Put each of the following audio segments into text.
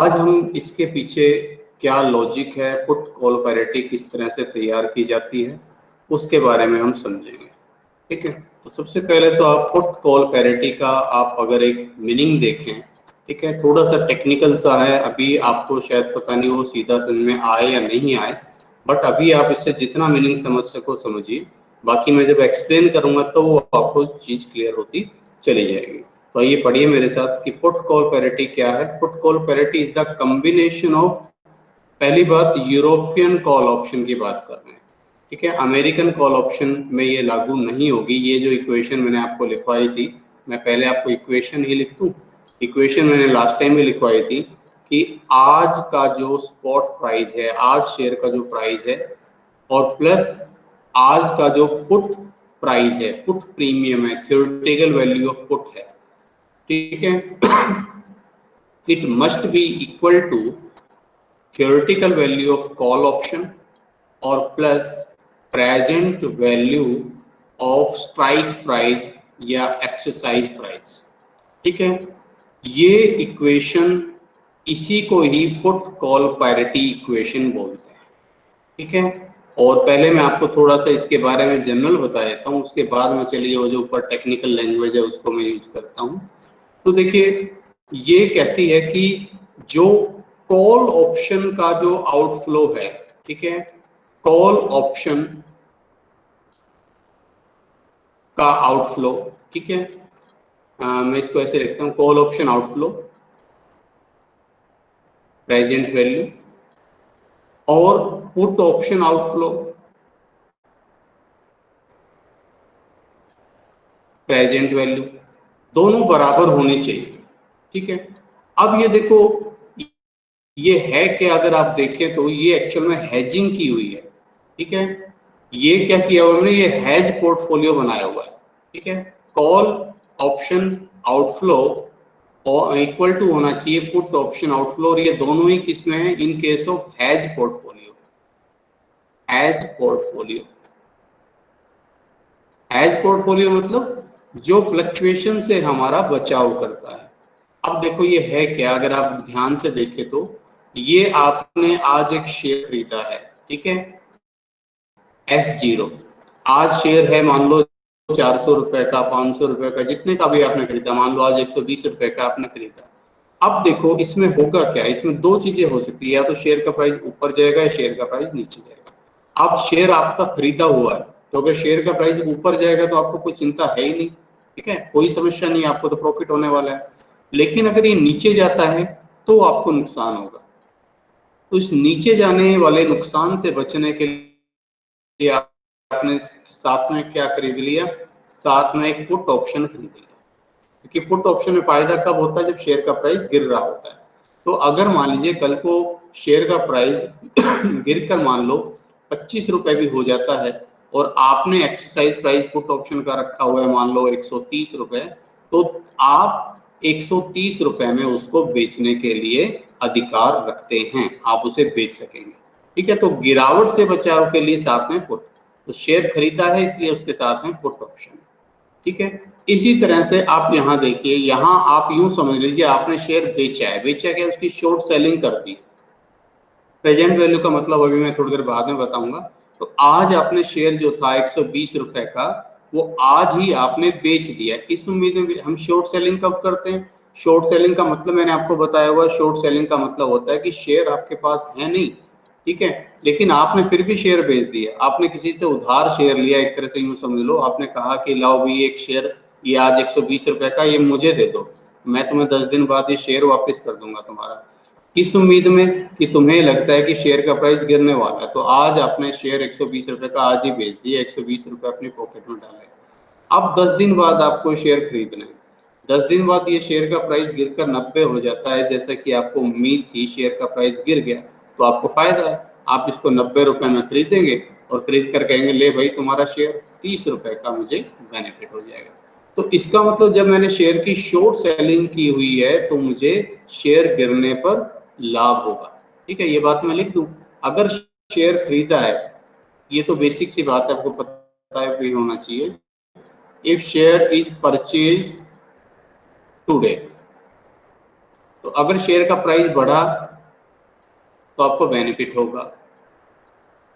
आज हम इसके पीछे क्या लॉजिक है, पुट कॉल पैरिटी किस तरह से तैयार की जाती है, उसके बारे में हम समझेंगे। ठीक है, तो सबसे पहले तो आप पुट कॉल पैरिटी का आप अगर एक मीनिंग देखें, ठीक है, थोड़ा सा टेक्निकल सा है, अभी आपको शायद पता नहीं वो सीधा समझ में आए या नहीं आए, बट अभी आप इससे जितना मीनिंग समझ सको समझिए, बाकी मैं जब एक्सप्लेन करूंगा तो वो आपको चीज क्लियर होती चली जाएगी। तो ये पढ़िए मेरे साथ कि पुट कॉल पैरिटी क्या है। Put call parity is the combination of, पहली बात यूरोपियन कॉल ऑप्शन की बात कर रहे हैं, ठीक है, अमेरिकन कॉल ऑप्शन में ये लागू नहीं होगी। ये जो इक्वेशन मैंने आपको लिखवाई थी, मैं पहले आपको इक्वेशन ही लिख दूं। इक्वेशन मैंने लास्ट टाइम ही लिखवाई थी कि आज का जो स्पॉट प्राइस है, आज शेयर का जो प्राइस है, और प्लस आज का जो पुट प्राइस है, पुट प्रीमियम है, थ्योरेटिकल वैल्यू ऑफ पुट है, ठीक है, it must be equal to theoretical value of call option और plus present value of strike price या एक्सरसाइज प्राइस। ठीक है, ये इक्वेशन, इसी को ही पुट कॉल पैरिटी इक्वेशन बोलते हैं। ठीक है, और पहले मैं आपको थोड़ा सा इसके बारे में जनरल बता देता हूँ, उसके बाद में चलिए वो जो ऊपर टेक्निकल लैंग्वेज है उसको मैं यूज करता हूँ। तो देखिए, ये कहती है कि जो कॉल ऑप्शन का जो आउटफ्लो है, ठीक है, कॉल ऑप्शन का आउटफ्लो, ठीक है, मैं इसको ऐसे लिखता हूँ, call option outflow present value और put option outflow present value, दोनों बराबर होनी चाहिए। ठीक है, अब ये देखो, ये है कि अगर आप देखें तो ये एक्चुअल में हेजिंग की हुई है। ठीक है, ये क्या किया हुआ है, ये हेज पोर्टफोलियो बनाया हुआ है। ठीक है, कॉल ऑप्शन आउटफ्लो और इक्वल टू होना चाहिए पुट ऑप्शन आउटफ्लो, और ये दोनों ही किसमें है, इन case of hedge portfolio. Hedge portfolio, hedge portfolio मतलब जो फ्लक्चुएशन से हमारा बचाव करता है। अब देखो ये है क्या, अगर आप ध्यान से देखें तो ये आपने आज एक शेयर खरीदा है, ठीक है, S0, आज शेयर है मान लो 400 रुपए का, 500 रुपए का, जितने का भी आपने खरीदा, मान लो आज 120 रुपए का आपने खरीदा। अब देखो इसमें होगा क्या, इसमें दो चीजें हो सकती है, या तो शेयर का प्राइस ऊपर जाएगा या शेयर का प्राइस नीचे जाएगा। अब शेयर आपका खरीदा हुआ है, तो अगर शेयर का प्राइस ऊपर जाएगा तो आपको कोई चिंता है ही नहीं, ठीक है, कोई समस्या नहीं, आपको तो प्रॉफिट होने वाला है। लेकिन अगर ये नीचे जाता है तो आपको नुकसान होगा। तो इस नीचे जाने वाले नुकसान से बचने के लिए आपने साथ में क्या खरीद लिया, साथ में एक पुट ऑप्शन खरीद लिया, क्योंकि पुट ऑप्शन में फायदा कब होता है, जब शेयर का प्राइस गिर रहा होता है। तो अगर मान लीजिए कल को शेयर का प्राइस गिर कर मान लो 25 रुपए भी हो जाता है, और आपने एक्सरसाइज प्राइस पुट ऑप्शन का रखा हुआ है मान लो 130 रुपए, तो आप 130 रुपए में उसको बेचने के लिए अधिकार रखते हैं, आप उसे बेच सकेंगे। ठीक है, तो गिरावट से बचाव के लिए साथ में पुट, तो शेयर खरीदा है इसलिए उसके साथ में पुट ऑप्शन। ठीक है, इसी तरह से आप यहाँ देखिए, यहाँ आप यूं समझ लीजिए आपने शेयर बेचा है, बेचा क्या, उसकी शॉर्ट सेलिंग कर दी। प्रेजेंट वैल्यू का मतलब अभी मैं थोड़ी देर बाद में बताऊंगा। तो आज आपने शेयर जो था 120 रुपए का, वो आज ही आपने बेच दिया। इस उम्मीद में हम शॉर्ट सेलिंग कब करते हैं, शॉर्ट सेलिंग का मतलब मैंने आपको बताया हुआ, शॉर्ट सेलिंग का मतलब होता है कि शेयर आपके पास है नहीं, ठीक है, लेकिन आपने फिर भी शेयर बेच दिया, आपने किसी से उधार शेयर लिया, एक तरह से यूं समझ लो, आपने कहा कि लाओ भाई एक शेयर, ये आज 120 रुपए का, ये मुझे दे दो, मैं तुम्हें 10 दिन बाद ये शेयर वापस कर दूंगा तुम्हारा। किस उम्मीद में, कि तुम्हें लगता है कि शेयर का प्राइस गिरने वाला है, तो आज आपने शेयर 120 रुपए का आज ही बेच दिया, 120 रुपए अपनी पॉकेट में डाले। अब 10 दिन बाद आपको शेयर खरीदना है, 10 दिन बाद ये शेयर का प्राइस गिरकर 90 हो जाता है, जैसा कि आपको उम्मीद थी, शेयर का प्राइस गिर गया, तो आपको फायदा है, आप इसको 90 रुपए में खरीदेंगे और खरीद कर कहेंगे ले भाई तुम्हारा शेयर 30 रुपए का मुझे बेनिफिट हो जाएगा। तो इसका मतलब जब मैंने शेयर की शॉर्ट सेलिंग की हुई है तो मुझे शेयर गिरने पर लाभ होगा। ठीक है, ये बात मैं लिख दूं, अगर शेयर खरीदा है, ये तो बेसिक सी बात है, आपको पता है भी होना चाहिए, if share is purchased today, तो अगर शेयर का प्राइस बढ़ा तो आपको बेनिफिट होगा,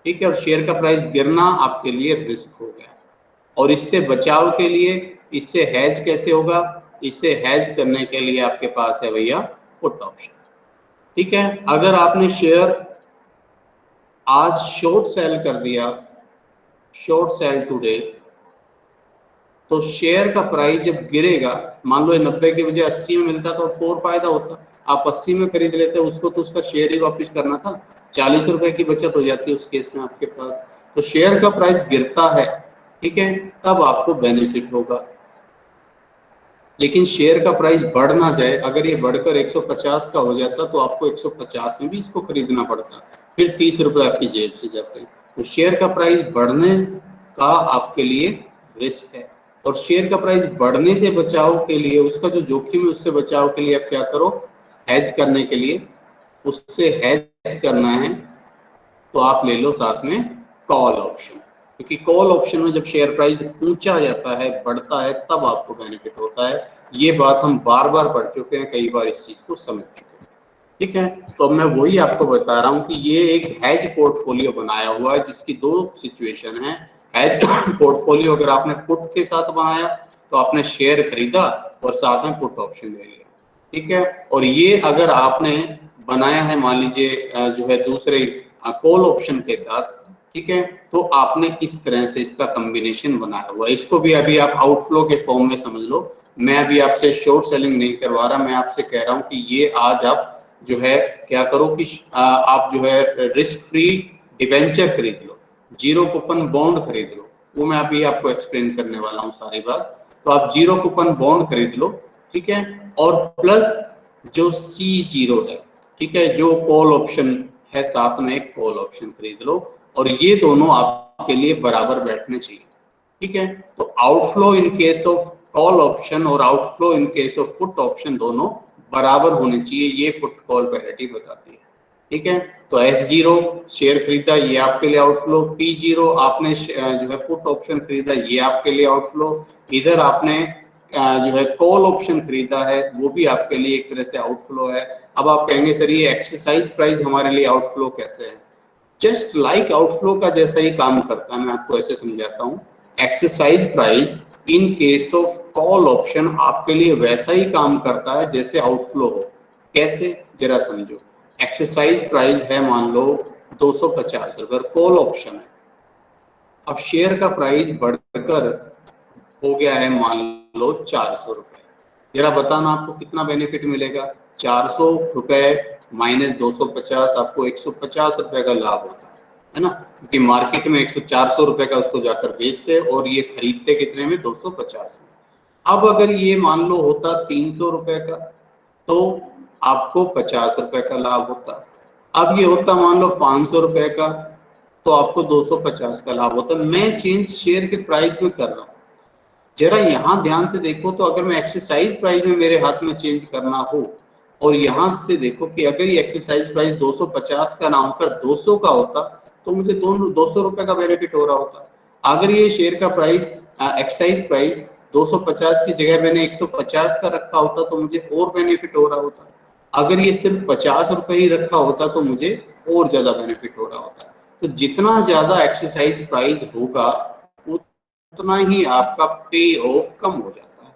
ठीक है, और शेयर का प्राइस गिरना आपके लिए रिस्क हो गया। और इससे बचाव के लिए, इससे हैज कैसे होगा, इससे हैज करने के लिए आपके पास है भैया पुट ऑप्शन, ठीक है। अगर आपने शेयर आज शॉर्ट सेल कर दिया, शॉर्ट सेल टुडे, तो शेयर का प्राइस जब गिरेगा, मान लो 90 की वजह 80 में मिलता तो और फायदा होता, आप 80 में खरीद लेते, उसको तो उसका शेयर ही वापस करना था, 40 रुपए की बचत हो जाती है उस केस में आपके पास। तो शेयर का प्राइस गिरता है, ठीक है, तब आपको बेनिफिट होगा। लेकिन शेयर का प्राइस बढ़ ना जाए, अगर ये बढ़कर 150 का हो जाता तो आपको 150 में भी इसको खरीदना पड़ता, फिर 30 रुपए आपकी जेब से जाते। तो शेयर का प्राइस बढ़ने का आपके लिए रिस्क है, और शेयर का प्राइस बढ़ने से बचाव के लिए, उसका जो जोखिम है उससे बचाव के लिए आप क्या करो, हेज करने के लिए, उससे हेज करना है तो आप ले लो साथ में कॉल ऑप्शन, क्योंकि कॉल ऑप्शन में जब शेयर प्राइस ऊंचा जाता है, बढ़ता है, तब आपको बेनिफिट होता है। ये बात हम बार बार पढ़ चुके हैं, कई बार इस चीज को समझ चुके हैं, ठीक है। तो मैं वही आपको बता रहा हूँ कि ये एक हैज पोर्टफोलियो बनाया हुआ है जिसकी दो सिचुएशन है। हैज पोर्टफोलियो अगर आपने पुट के साथ बनाया तो आपने शेयर खरीदा और साथ में पुट ऑप्शन ले लिया, ठीक है। और ये अगर आपने बनाया है मान लीजिए जो है दूसरे कॉल ऑप्शन के साथ, ठीक है, तो आपने इस तरह से इसका कॉम्बिनेशन बनाया हुआ है। इसको भी अभी आप आउटफ्लो के फॉर्म में समझ लो, मैं अभी आपसे शॉर्ट सेलिंग नहीं करवा रहा, मैं आपसे कह रहा हूँ कि ये आज आप जो है क्या करो कि आप जो है रिस्क फ्री डिवेंचर खरीद लो, जीरो कूपन बॉन्ड खरीद लो, वो मैं अभी आपको एक्सप्लेन करने वाला हूँ सारी बात। तो आप जीरो कूपन बॉन्ड खरीद लो, ठीक है, और प्लस जो C0 है, ठीक है, जो कॉल ऑप्शन है साथ में एक कॉल ऑप्शन खरीद लो, और ये दोनों आपके लिए बराबर बैठने चाहिए, ठीक है। तो outflow in case of call option और outflow in case of put option दोनों बराबर होने चाहिए, ये पुट कॉल पैरिटी बताती है, ठीक है। तो S0 शेयर खरीदा, ये आपके लिए आउटफ्लो, P0 आपने जो है पुट ऑप्शन खरीदा, ये आपके लिए आउटफ्लो, इधर आपने जो है कॉल ऑप्शन खरीदा है, वो भी आपके लिए एक तरह से आउटफ्लो है। अब आप कहेंगे सर ये एक्सरसाइज प्राइस हमारे लिए आउटफ्लो कैसे है? जस्ट लाइक आउटफ्लो का जैसा ही काम करता है, मैं आपको ऐसे समझाता हूँ। Exercise price in case of call option आपके लिए वैसा ही काम करता है जैसे आउटफ्लो हो। कैसे, जरा समझो। एक्सरसाइज प्राइस है मान लो 250 रुपए, कॉल ऑप्शन है। अब शेयर का प्राइस बढ़कर हो गया है मान लो 400 रुपए, जरा बताना आपको कितना बेनिफिट मिलेगा? 400 रुपए माइनस 250, आपको 150 रुपए का लाभ होता है ना, क्योंकि मार्केट में 400 रुपए का उसको जाकर बेचते और ये खरीदते कितने में? 250 में। अब अगर ये मान लो होता 300 रुपए का तो आपको 50 रुपए का लाभ होता। अब ये होता मान लो 500 रुपए का तो आपको 250 का लाभ होता। मैं चेंज शेयर के प्राइस में कर रहा हूँ, जरा यहाँ ध्यान से देखो। तो अगर मैं एक्सरसाइज प्राइस में मेरे हाथ में चेंज करना हो, और यहाँ से देखो कि अगर ये एक्सरसाइज प्राइस 250 का ना होकर 200 का होता तो मुझे दोनों 200 रुपए का बेनिफिट हो रहा होता। अगर ये शेयर का प्राइस एक्सरसाइज प्राइस 250 की जगह मैंने 150 का रखा होता तो मुझे और बेनिफिट हो रहा होता। अगर ये सिर्फ 50 रुपए ही रखा होता तो मुझे और ज्यादा बेनिफिट हो रहा होता। तो जितना ज्यादा एक्सरसाइज प्राइस होगा उतना ही आपका पे ऑफ कम हो जाता है।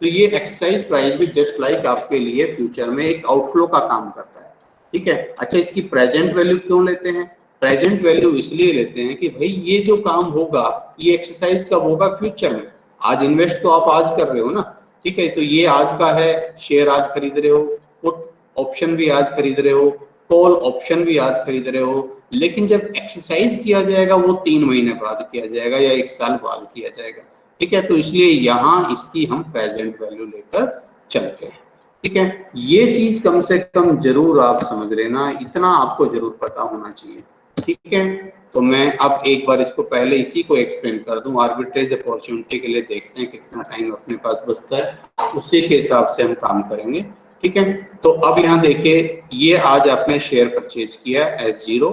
तो ये एक्सरसाइज प्राइस भी जस्ट लाइक आपके लिए फ्यूचर में एक आउटफ्लो का काम करता है, ठीक है। अच्छा, इसकी प्रेजेंट वैल्यू क्यों लेते हैं? प्रेजेंट वैल्यू इसलिए लेते हैं कि भाई ये जो काम होगा ये एक्सरसाइज कब होगा? फ्यूचर में। आज इन्वेस्ट तो आप आज कर रहे हो ना, ठीक है, तो ये आज का है, शेयर आज खरीद रहे हो, पुट ऑप्शन भी आज खरीद रहे हो, कॉल ऑप्शन भी आज खरीद रहे हो, लेकिन जब एक्सरसाइज किया जाएगा वो 3 महीने बाद किया जाएगा या 1 साल बाद किया जाएगा, ठीक है। तो इसलिए यहाँ इसकी हम प्रेजेंट वैल्यू लेकर चलते हैं, ठीक है। ये चीज कम से कम जरूर आप समझ लेना, इतना आपको जरूर पता होना चाहिए, ठीक है। तो मैं अब एक बार इसको पहले इसी को एक्सप्लेन कर दूं, आर्बिट्रेज अपॉर्चुनिटी के लिए देखते हैं कितना टाइम अपने पास बचता है, उसी के हिसाब से हम काम करेंगे, ठीक है। तो अब यहाँ देखिए, ये आज आपने शेयर परचेज किया S0,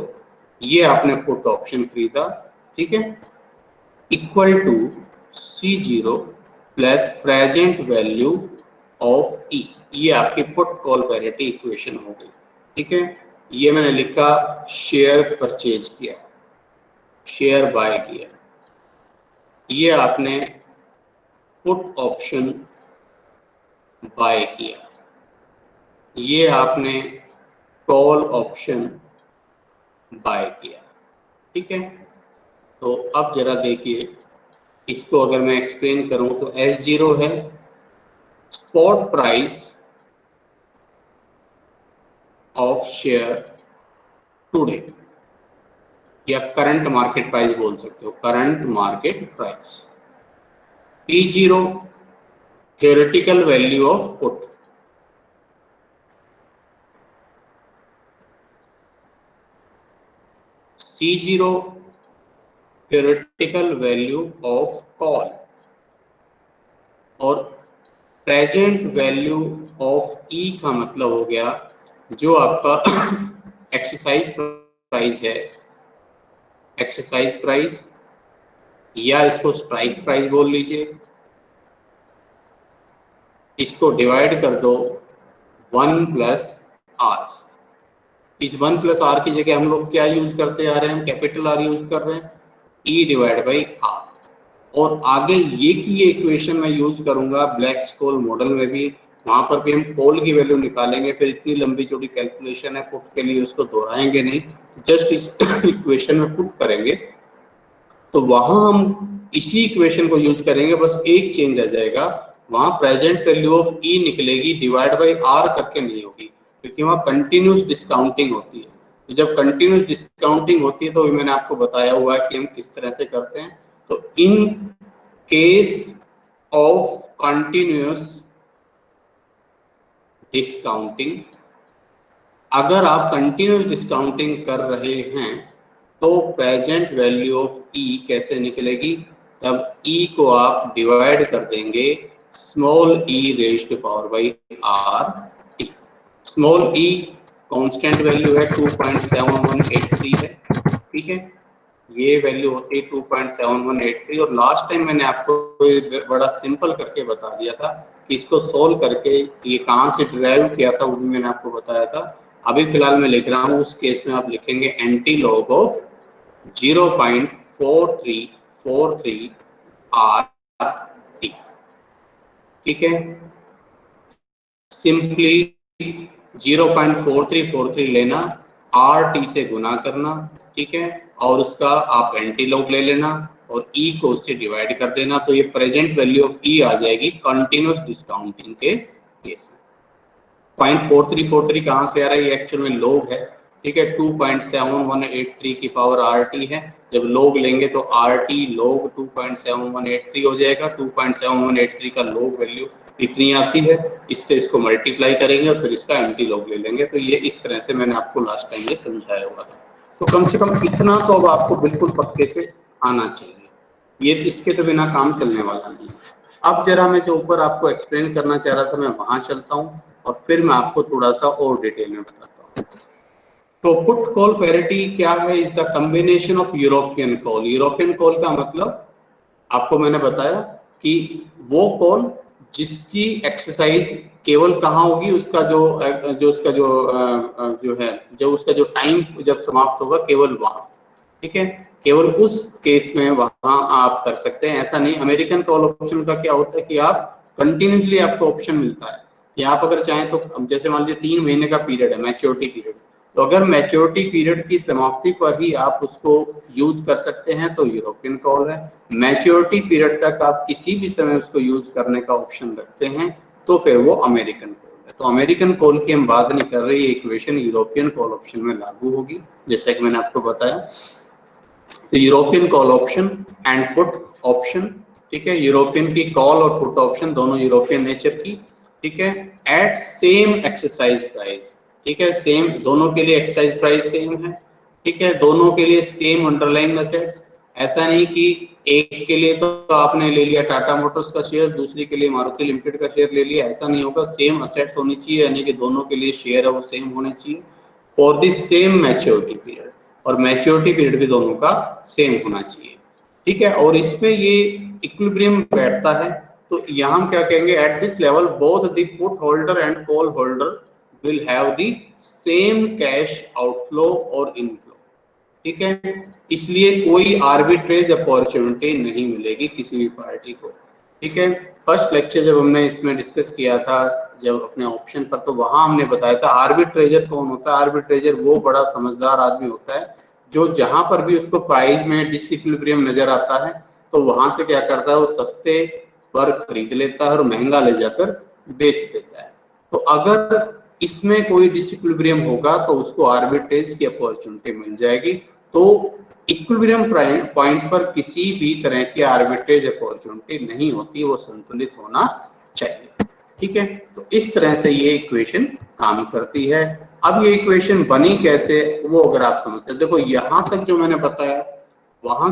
ये आपने पुट ऑप्शन खरीदा, ठीक है, equal to C0 plus present value of E, ये आपकी पुट कॉल पैरिटी इक्वेशन हो गई। ठीक है, ये मैंने लिखा शेयर परचेज किया, शेयर बाय किया, ये आपने पुट ऑप्शन बाय किया, ये आपने कॉल ऑप्शन बाय किया। ठीक है, तो अब जरा देखिए, इसको अगर मैं एक्सप्लेन करूं तो S0 है spot price of share today, या करंट मार्केट प्राइस बोल सकते हो, current market price. P0 theoretical value of put, C0 theoretical value of call, और प्रेजेंट वैल्यू ऑफ E का मतलब हो गया जो आपका एक्सरसाइज प्राइस है, एक्सरसाइज प्राइस, या इसको स्ट्राइक प्राइस बोल लीजिए, इसको डिवाइड कर दो 1 प्लस आर। इस 1 प्लस आर की जगह हम लोग क्या यूज करते आ रहे हैं, हम कैपिटल आर यूज कर रहे हैं, ई डिवाइड बाई आर। और आगे ये की ये इक्वेशन मैं यूज करूंगा ब्लैक-स्कोल मॉडल में भी, वहां पर भी हम कॉल की वैल्यू निकालेंगे, फिर इतनी लंबी चौड़ी कैलकुलेशन है पुट के लिए, उसको दोहराएंगे नहीं, जस्ट इस इक्वेशन में पुट करेंगे, तो वहां हम इसी इक्वेशन को यूज करेंगे, बस एक चेंज आ जाएगा, वहां प्रेजेंट वैल्यू ऑफ ई निकलेगी, डिवाइड बाई आर करके नहीं होगी, क्योंकि वहां कंटिन्यूस डिस्काउंटिंग होती है। तो जब कंटिन्यूस डिस्काउंटिंग होती है तो मैंने आपको बताया हुआ है कि हम किस तरह से करते हैं। तो इन केस ऑफ कंटिन्यूस डिस्काउंटिंग, अगर आप कंटिन्यूस डिस्काउंटिंग कर रहे हैं तो प्रेजेंट वैल्यू ऑफ ई कैसे निकलेगी, तब ई को आप डिवाइड कर देंगे small e raised to power by r t. Small e constant value है 2.7183 है। ठीक है, ये वैल्यू होती है 2.7183, और लास्ट टाइम मैंने आपको बड़ा सिंपल करके बता दिया था कि इसको सोल्व करके ये कहाँ से डिराइव किया था, वो भी मैंने आपको बताया था। अभी फिलहाल मैं लिख रहा हूँ, उस केस में आप लिखेंगे anti log of 0.4343 R T. ठीक है, सिंपली 0.4343 लेना, आर टी से गुना करना, ठीक है, और उसका आप एंटी लॉग ले लेना और ई को उससे डिवाइड कर देना, तो ये प्रेजेंट वैल्यू ऑफ ई आ जाएगी कंटिन्यूस डिस्काउंटिंग के केस में। 0.4343 कहाँ से आ रहा है, ये एक्चुअल में लॉग है। ठीक है, 2.7183 की पावर आर टी है, जब लॉग लेंगे तो आर टी लॉग 2.7183 हो जाएगा। 2.7183 का लॉग वैल्यू इतनी आती है, इससे इसको मल्टीप्लाई करेंगे और फिर इसका एंटी लॉग ले लेंगे। तो ये इस तरह से मैंने आपको लास्ट टाइम ये समझाया हुआ था। तो कम से कम इतना तो अब आपको बिल्कुल पक्के से आना चाहिए, ये इसके तो बिना काम चलने वाला नहीं। अब जरा मैं जो ऊपर आपको एक्सप्लेन करना चाह रहा था मैं वहां चलता हूँ और फिर मैं आपको थोड़ा सा और डिटेल में बताता हूँ। तो पुट कॉल पैरिटी क्या है, is the combination of European call. European call का मतलब आपको मैंने बताया कि वो कॉल जिसकी एक्सरसाइज केवल कहाँ होगी, उसका जो उसका जो है, जो उसका जो टाइम जब समाप्त होगा केवल वहां। ठीक है, केवल उस केस में वहां आप कर सकते हैं, ऐसा नहीं। अमेरिकन कॉल ऑप्शन का क्या होता है कि आप कंटिन्यूसली आपको ऑप्शन मिलता है कि आप अगर चाहें तो, जैसे मान लीजिए 3 महीने का पीरियड है, मैच्योरिटी पीरियड, तो अगर मैच्योरिटी पीरियड की समाप्ति पर ही आप उसको यूज कर सकते हैं तो यूरोपियन कॉल है। मैच्योरिटी पीरियड तक आप किसी भी समय उसको यूज करने का ऑप्शन रखते हैं तो फिर वो अमेरिकन कॉल है। तो अमेरिकन कॉल की हम बात नहीं कर रहे, ये इक्वेशन यूरोपियन कॉल ऑप्शन में लागू होगी, जैसा कि मैंने आपको बताया। तो European call option and put option, ठीक है, यूरोपियन की कॉल और पुट ऑप्शन दोनों यूरोपियन नेचर की, ठीक है, एट सेम एक्सरसाइज प्राइस। ठीक है, सेम, दोनों के लिए एक्सरसाइज प्राइस सेम है। ठीक है, दोनों के लिए सेम अंडरलाइंग असेट्स। ऐसा नहीं कि एक के लिए तो आपने ले लिया टाटा मोटर्स का शेयर, दूसरी के लिए मारुति लिमिटेड का शेयर ले लिया, ऐसा नहीं होगा। सेम असेट्स होनी चाहिए, यानी कि दोनों के लिए शेयर है वो सेम होने चाहिए for the same maturity period, और मैच्योरिटी पीरियड भी दोनों का सेम होना चाहिए। ठीक है, और इसमें ये इक्विलिब्रियम बैठता है तो यहाँ हम क्या कहेंगे, at this level both the put holder and call holder will have the same cash outflow और इनफ्लो। ठीक है, इसलिए कोई आर्बिट्रेज अपॉर्चुनिटी नहीं मिलेगी किसी भी पार्टी को। ठीक है, फर्स्ट लेक्चर जब हमने इसमें डिस्कस किया था जब अपने ऑप्शन पर, तो वहां हमने बताया था आर्बिट्रेजर कौन होता है। आर्बिट्रेजर वो बड़ा समझदार आदमी होता है जो जहां पर भी उसको प्राइस में डिसइक्विलिब्रियम नजर आता है तो वहां से क्या करता है, वो सस्ते पर खरीद लेता है और महंगा ले जाकर बेच देता है। तो अगर इसमें कोई डिसइक्विलिब्रियम होगा तो उसको आर्बिट्रेज की अपॉर्चुनिटी मिल जाएगी। तो इक्विलिब्रियम पॉइंट पर किसी भी तरह की आर्बिट्रेज अपॉर्चुनिटी नहीं होती, वो संतुलित होना चाहिए। ठीक है, तो इस तरह से ये इक्वेशन काम करती है। अब ये इक्वेशन बनी कैसे वो अगर आप समझते हैं, देखो यहां तक जो मैंने बताया वहां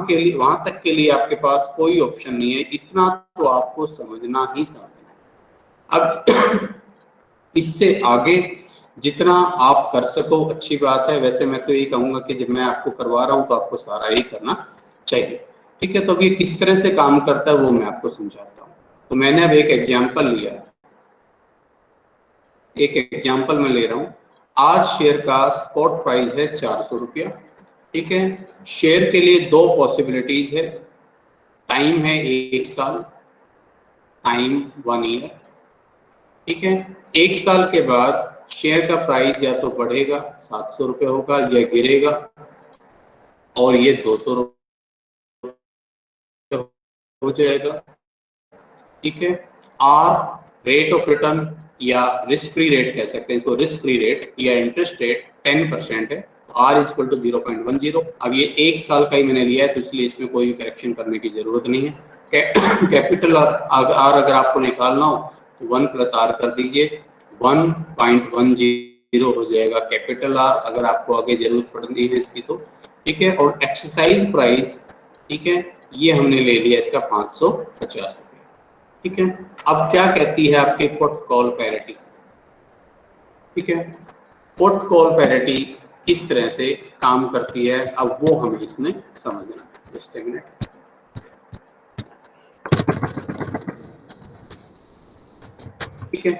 तक के लिए आपके पास कोई ऑप्शन नहीं है, इतना तो आपको समझना ही समझना है। अब इससे आगे जितना आप कर सको अच्छी बात है, वैसे मैं तो यही कहूंगा कि जब मैं आपको करवा रहा हूं तो आपको सारा ही करना चाहिए। ठीक है, तो अब ये किस तरह से काम करता है वो मैं आपको समझाता हूँ। तो मैंने अब एक एग्जाम्पल लिया, एक एग्जाम्पल मैं ले रहा हूँ। आज शेयर का स्पॉट प्राइस है 400 रुपया। ठीक है, शेयर के लिए दो पॉसिबिलिटीज है, टाइम है 1 साल, टाइम 1 ईयर। ठीक है, 1 साल के बाद शेयर का प्राइस या तो बढ़ेगा 700 रुपये होगा या गिरेगा और ये 200 रुपये हो जाएगा। ठीक है, आर रेट ऑफ रिटर्न या रिस्क फ्री रेट कह सकते हैं इसको, रिस्क फ्री रेट या इंटरेस्ट रेट 10% है, आर इक्वल टू 0.10। अब ये 1 साल का ही मैंने लिया है तो इसलिए इसमें कोई भी करेक्शन करने की जरूरत नहीं है। कैपिटल आर अगर आपको निकालना हो तो 1 + आर कर दीजिए, 1.10 हो जाएगा कैपिटल आर अगर आपको आगे जरूरत पड़ती है इसकी तो। ठीक है, और एक्सरसाइज प्राइस, ठीक है, ये हमने ले लिया इसका 550 रुपये। ठीक है, अब क्या कहती है आपकी पुट कॉल पैरिटी। ठीक है, पुट कॉल पैरिटी किस तरह से काम करती है अब वो हमें इसमें समझना है। जस्ट एक मिनट। ठीक है,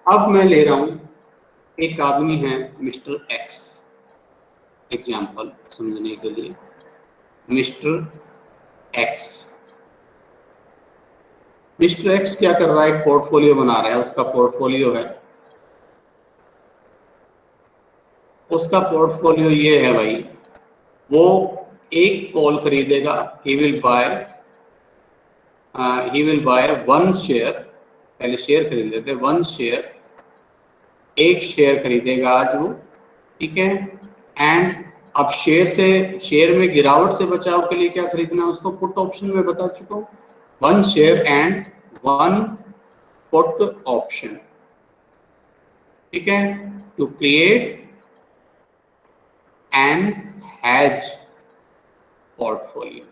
अब मैं ले रहा हूं, एक आदमी है मिस्टर एक्स, एग्जाम्पल समझने के लिए, मिस्टर एक्स। मिस्टर एक्स क्या कर रहा है, एक पोर्टफोलियो बना रहा है, उसका पोर्टफोलियो है, उसका पोर्टफोलियो ये है भाई, वो एक कॉल खरीदेगा, ही विल बाय 1 शेयर, पहले शेयर खरीद लेते हैं, 1 शेयर, एक शेयर खरीदेगा आज वो। ठीक है, एंड अब शेयर में गिरावट से बचाव के लिए क्या खरीदना है उसको, पुट ऑप्शन में बता चुका हूँ, 1 शेयर एंड 1 पुट ऑप्शन। ठीक है, to create and hedge portfolio.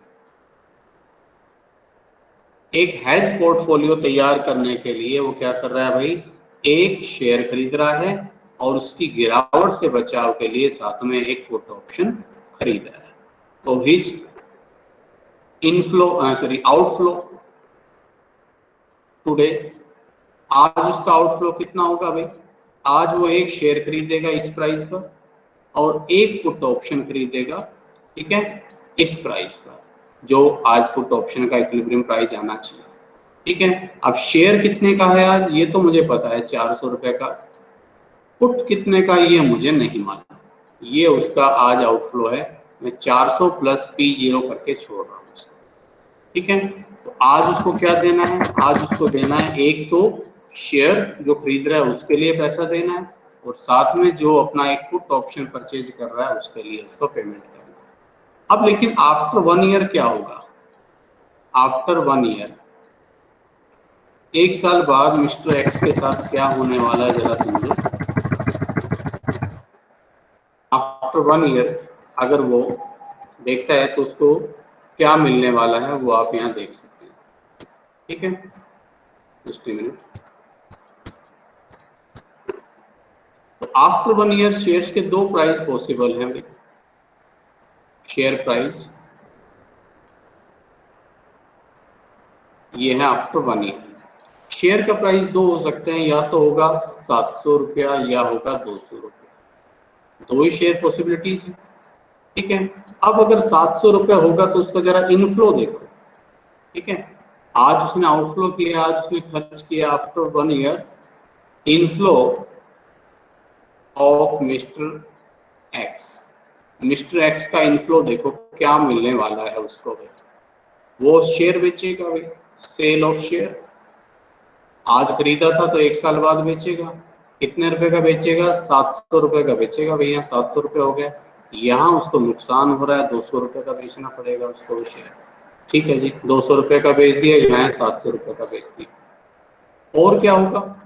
एक हैज पोर्टफोलियो तैयार करने के लिए वो क्या कर रहा है भाई, एक शेयर खरीद रहा है और उसकी गिरावट से बचाव के लिए साथ में एक पुट ऑप्शन खरीद रहा है। तो हिज आउटफ्लो टुडे, आज उसका आउटफ्लो कितना होगा भाई, आज वो एक शेयर खरीदेगा इस प्राइस पर और एक पुट ऑप्शन खरीदेगा, ठीक है, इस प्राइस पर, जो आज पुट ऑप्शन का इक्विलिब्रियम प्राइस आना चाहिए। ठीक है, अब शेयर कितने का है आज ये तो मुझे पता है 400 रुपए का, पुट कितने का ये मुझे नहीं मालूम, ये उसका आज आउटफ्लो है, मैं 400 + P0 करके छोड़ रहा हूँ उसको। ठीक है, तो आज उसको क्या देना है, आज उसको देना है एक तो शेयर जो खरीद रहा है उसके लिए पैसा देना है और साथ में जो अपना एक पुट ऑप्शन परचेज कर रहा है उसके लिए उसको पेमेंट करना है। अब लेकिन आफ्टर 1 ईयर क्या होगा, आफ्टर 1 ईयर, 1 साल बाद मिस्टर एक्स के साथ क्या होने वाला है जरा समझो। आफ्टर 1 ईयर अगर वो देखता है तो उसको क्या मिलने वाला है वो आप यहाँ देख सकते हैं। ठीक है, जस्ट ए मिनट। तो आफ्टर 1 ईयर शेयर्स के दो प्राइस पॉसिबल हैं भाई, शेयर प्राइस ये है आफ्टर 1 ईयर। शेयर का प्राइस दो हो सकते हैं, या तो होगा 700 रुपया या होगा 200 रुपया, दो ही शेयर पॉसिबिलिटीज है। ठीक है, अब अगर 700 रुपया होगा तो उसका जरा इनफ्लो देखो। ठीक है, आज उसने आउटफ्लो किया, आज उसने खर्च किया, after 1 year inflow of mister x. Mister x का इनफ्लो देखो क्या मिलने वाला है उसको। वो शेयर बेचेगा भाई, सेल ऑफ शेयर। आज खरीदा था तो 1 साल बाद बेचेगा। कितने रुपए का बेचेगा? 700 रुपए का बेचेगा भैया। 700 रुपए हो गया। यहाँ उसको नुकसान हो रहा है, 200 रुपए का बेचना पड़ेगा उसको शेयर। ठीक है जी, 200 रुपए का बेच दिया, यहाँ 700 रुपए का बेच दिया। और क्या होगा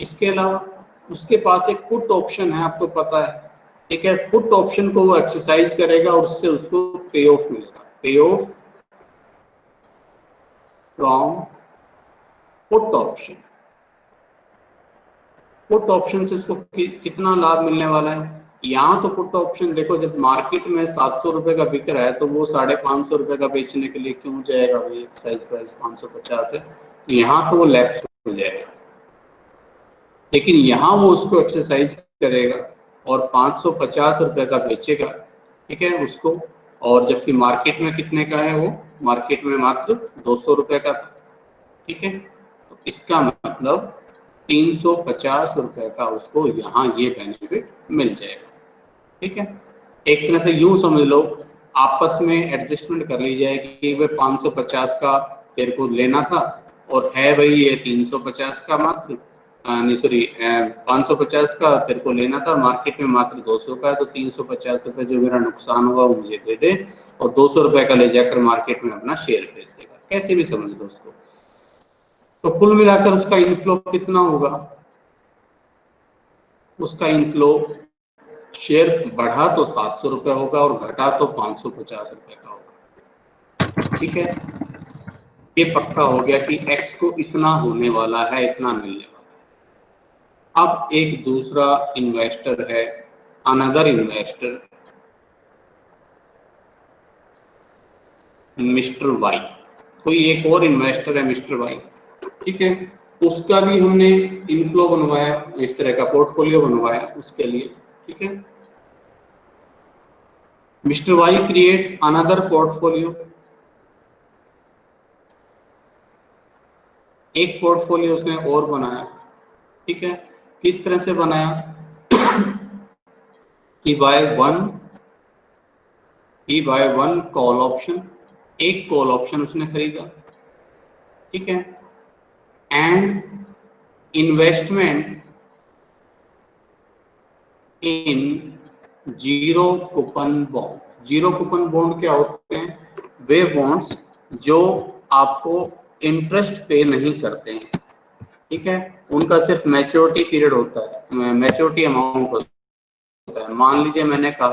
इसके अलावा? उसके पास एक पुट ऑप्शन है, आपको पता है। ठीक है, पुट ऑप्शन को वो एक्सरसाइज करेगा और उससे उसको पे ऑफ मिलेगा। पे of from put option. Put option से उसको कितना लाभ मिलने वाला है? यहाँ तो पुट ऑप्शन देखो, जब मार्केट में 700 रुपए का बिक रहा है तो वो 550 रुपए का बेचने के लिए क्यों जाएगा भाई? एक्साइज प्राइस 550 है, तो यहाँ तो वो लैप्स हो जाएगा। लेकिन यहाँ वो उसको एक्सरसाइज करेगा और 550 रुपए का बेचेगा। ठीक है उसको, और जबकि मार्केट में कितने का है वो? मार्केट में मात्र 200 रुपए का था। ठीक है, तो इसका मतलब 350 रुपए का उसको यहाँ ये बेनिफिट मिल जाएगा। ठीक है, एक तरह से यूं समझ लो, आपस में एडजस्टमेंट कर ली जाएगी कि भाई 550 का तेरे को लेना था और है भाई ये 350 का मात्र, नहीं सॉरी 550 का तेरे को लेना था, मार्केट में मात्र 200 का है, तो 350 रुपए जो मेरा नुकसान हुआ वो मुझे दे दे और 200 रुपए का ले जाकर मार्केट में अपना शेयर बेच देगा। कैसे भी समझ लो उसको। तो कुल मिलाकर उसका इनफ्लो कितना होगा? उसका इनफ्लो शेयर बढ़ा तो 700 रुपए होगा और घटा तो 550 रुपए का होगा। ठीक है, ये पक्का हो गया कि एक्स को इतना होने वाला है, इतना मिलने वाला है। अब एक दूसरा इन्वेस्टर है, अनदर इन्वेस्टर मिस्टर वाई। कोई एक और इन्वेस्टर है मिस्टर वाई। ठीक है, उसका भी हमने इनफ्लो बनवाया, इस तरह का पोर्टफोलियो बनवाया उसके लिए। ठीक है, mister Y create another portfolio. एक पोर्टफोलियो उसने और बनाया। ठीक है, किस तरह से बनाया? He buy one call option. एक कॉल ऑप्शन उसने खरीदा। ठीक है, and investment in zero coupon bond. Zero coupon bond क्या होते हैं? वे बॉन्ड्स जो आपको इंटरेस्ट पे नहीं करते हैं। ठीक है, उनका सिर्फ मैच्योरिटी पीरियड होता है, मैच्योरिटी अमाउंट होता है। मान लीजिए मैंने कहा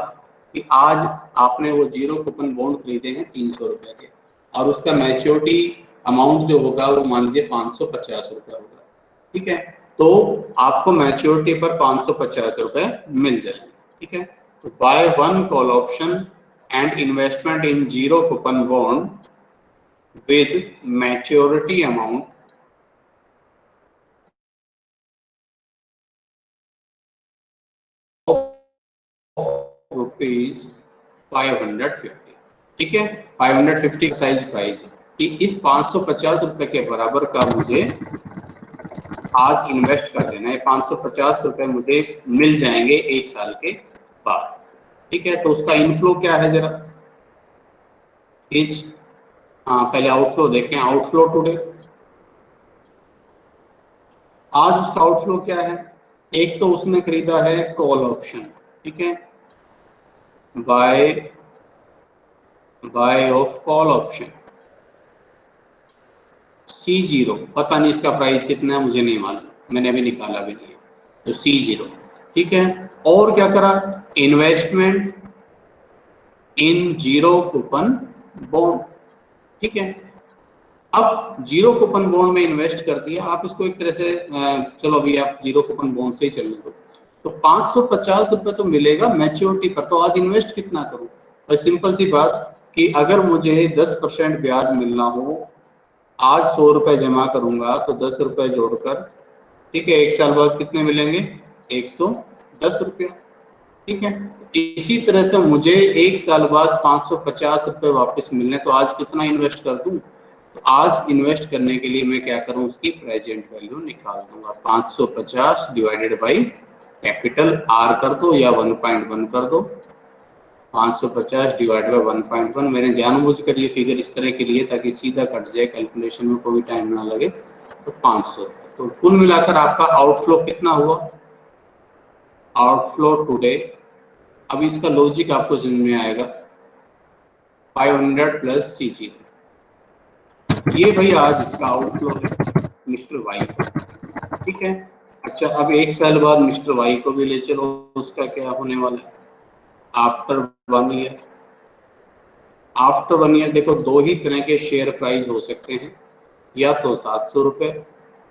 कि आज आपने वो जीरो कूपन बॉन्ड खरीदे हैं 300 रुपए के, और उसका मैच्योरिटी अमाउंट जो होगा वो मान लीजिए 550 रुपए होगा। ठीक है, तो आपको मैच्योरिटी पर 550 रुपए मिल जाएंगे। ठीक है, तो bye one call option and investment in zero coupon bond with maturity amount rupees 550। ठीक है, 550 साइज प्राइस है कि इस 550 रुपए के बराबर का मुझे आज इन्वेस्ट कर देना है। 550 रुपए मुझे मिल जाएंगे 1 साल के बाद। ठीक है, तो उसका इनफ्लो क्या है जरा इज, हाँ पहले आउटफ्लो देखें। आउटफ्लो टुडे, आज उसका आउटफ्लो क्या है? एक तो उसने खरीदा है कॉल ऑप्शन। ठीक है, bye of call option C0। पता नहीं इसका प्राइस कितना है, मुझे नहीं मालूम, मैंने अभी निकाला भी नहीं है। तो C0। ठीक है, और क्या करा? Investment in zero coupon bond. ठीक है, अब जीरो कूपन बॉन्ड में इन्वेस्ट कर दिया। आप इसको एक तरह से चलो अभी आप जीरो कूपन बॉन्ड से ही चलने दो। तो 550 रुपए तो मिलेगा मैच्योरिटी पर, तो आज इन्वेस्ट कितना करूं? और सिंपल सी बात कि अगर मुझे 10% ब्याज मिलना हो आज 100 रुपए जमा करूंगा तो 10 रुपए जोड़कर, ठीक है, 1 साल बाद कितने मिलेंगे? 110 रुपये। ठीक है, इसी तरह से मुझे 1 साल बाद 550 रुपये वापस मिलने, तो आज कितना इन्वेस्ट कर दूं? तो आज इन्वेस्ट करने के लिए मैं क्या करूं, उसकी प्रेजेंट वैल्यू निकाल दूंगा। 550 डिवाइडेड बाई कैपिटल आर कर दो या 1.1 कर दो। 550 डिवाइड बाई 1.1, मैंने जानबूझकर ये फिगर इस तरह के लिए ताकि सीधा कट जाए, कैलकुलेशन में कोई टाइम ना लगे। तो 500, तो कुल मिलाकर आपका आउटफ्लो कितना हुआ? आउटफ्लो टुडे, अब इसका लॉजिक आपको समझ में आएगा। 500 प्लस CG, ये भाई आज इसका आउटफ्लो है मिस्टर वाई का। ठीक है, अच्छा अब 1 साल बाद मिस्टर वाई को भी ले चलो, उसका क्या होने वाला है आफ्टर 1 ईयर। आफ्टर 1 ईयर देखो, दो ही तरह के शेयर प्राइस हो सकते हैं, या तो 700 रुपये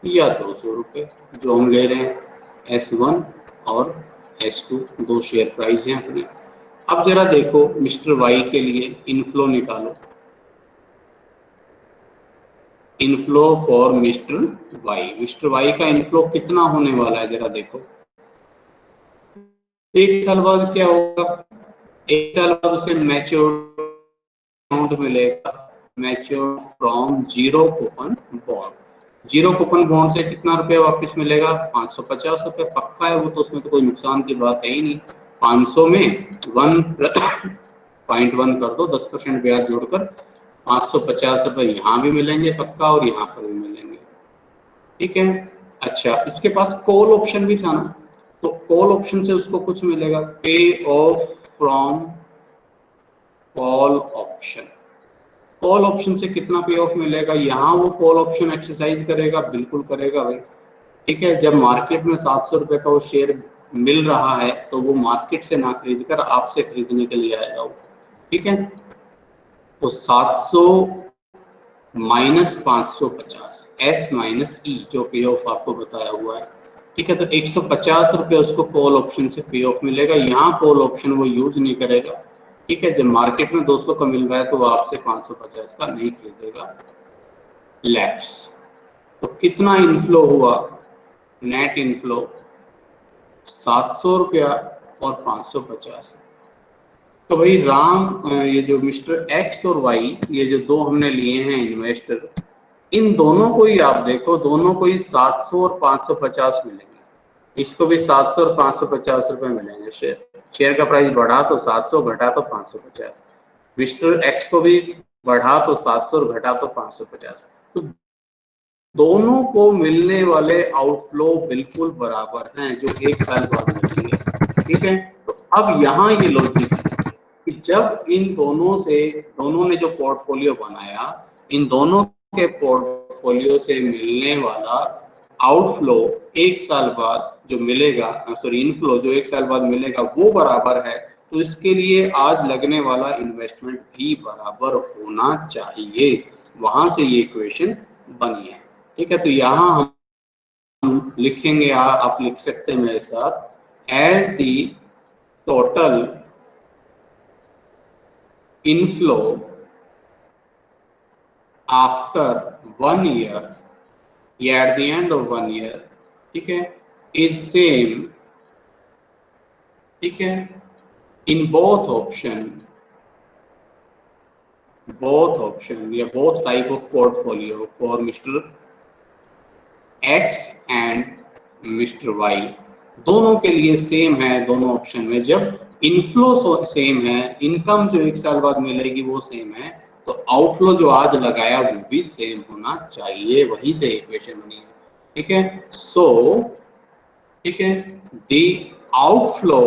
या 200 रुपये, जो हम ले रहे हैं S1 और S2, दो शेयर प्राइस हैं अपने। अब जरा देखो मिस्टर वाई के लिए इनफ्लो निकालो, inflow for mister Y. Mister Y का इनफ्लो कितना होने वाला है जरा देखो। 1 साल बाद क्या होगा? 1 साल बाद उसे मैच्योर अमाउंट मिलेगा, mature from zero coupon bond. Zero coupon bond से कितना रुपया वापस मिलेगा? 550 रुपये, पक्का है वो, तो उसमें तो कोई नुकसान की बात है ही नहीं। 500 में 1.1 कर दो, 10% ब्याज जोड़कर 550 रुपये यहाँ भी मिलेंगे पक्का, और यहाँ पर भी मिलेंगे। ठीक है, अच्छा उसके पास कॉल ऑप्शन भी था ना, तो कॉल ऑप्शन से उसको कुछ मिलेगा, पे of from call option. Call option से कितना पे ऑफ मिलेगा? यहाँ वो कॉल ऑप्शन एक्सरसाइज करेगा, बिल्कुल करेगा भाई। ठीक है, जब मार्केट में 700 रुपए का वो शेयर मिल रहा है तो वो मार्केट से ना खरीद कर आपसे खरीदने के लिए आएगा वो। ठीक है, तो 700 माइनस 550 S माइनस E, जो पे ऑफ आपको बताया हुआ है। ठीक है, तो 150 रुपये उसको कॉल ऑप्शन से पे ऑफ मिलेगा। यहाँ कॉल ऑप्शन वो यूज नहीं करेगा। ठीक है, जब मार्केट में 200 का मिल रहा है तो वो आपसे 550 का नहीं खरीदेगा। लैप्स, तो कितना इनफ्लो हुआ? नेट इनफ्लो 700 रुपया और 550। तो भाई राम, ये जो मिस्टर एक्स और वाई, ये जो दो हमने लिए हैं इन्वेस्टर, इन दोनों को ही आप देखो, दोनों को ही 700 और 550 मिलेंगे। इसको भी 700 और 550 रुपए मिलेंगे। शेयर का प्राइस बढ़ा तो 700, घटा तो 550। मिस्टर एक्स को भी बढ़ा तो 700 और घटा तो 550। तो दोनों को मिलने वाले आउटफ्लो बिल्कुल बराबर हैं, जो 1 साल बाद मिलेंगे। ठीक है, तो अब यहाँ ये लॉजिक है कि जब इन दोनों से, दोनों ने जो पोर्टफोलियो बनाया, इन दोनों के पोर्टफोलियो से मिलने वाला आउटफ्लो 1 साल बाद जो मिलेगा, सॉरी इनफ्लो जो 1 साल बाद मिलेगा वो बराबर है, तो इसके लिए आज लगने वाला इन्वेस्टमेंट भी बराबर होना चाहिए। वहां से ये इक्वेशन बनी है। ठीक है, तो यहाँ हम लिखेंगे, आप लिख सकते हैं मेरे साथ, as the total inflow after 1 year या at the end of 1 year, ठीक है, इज सेम, ठीक है, इन both option या both type of portfolio for Mr. X and Mr. Y, दोनों के लिए सेम है। दोनों ऑप्शन में जब इनफ्लो सेम है, इनकम जो 1 साल बाद मिलेगी वो सेम है, तो आउटफ्लो जो आज लगाया वो भी सेम होना चाहिए। वहीं से इक्वेशन बनी है। ठीक है, सो ठीक है, दी आउटफ्लो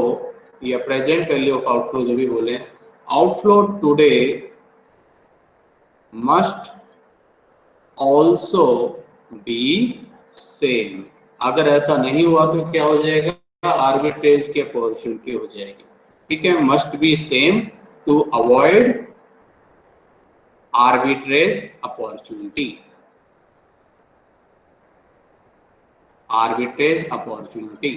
या प्रेजेंट वैल्यू ऑफ आउटफ्लो जो भी बोले, outflow today must also be same. अगर ऐसा नहीं हुआ तो क्या हो जाएगा? आर्बिट्रेज की अपॉर्चुनिटी हो जाएगी। ठीक है, must be same to avoid arbitrage opportunity, arbitrage opportunity.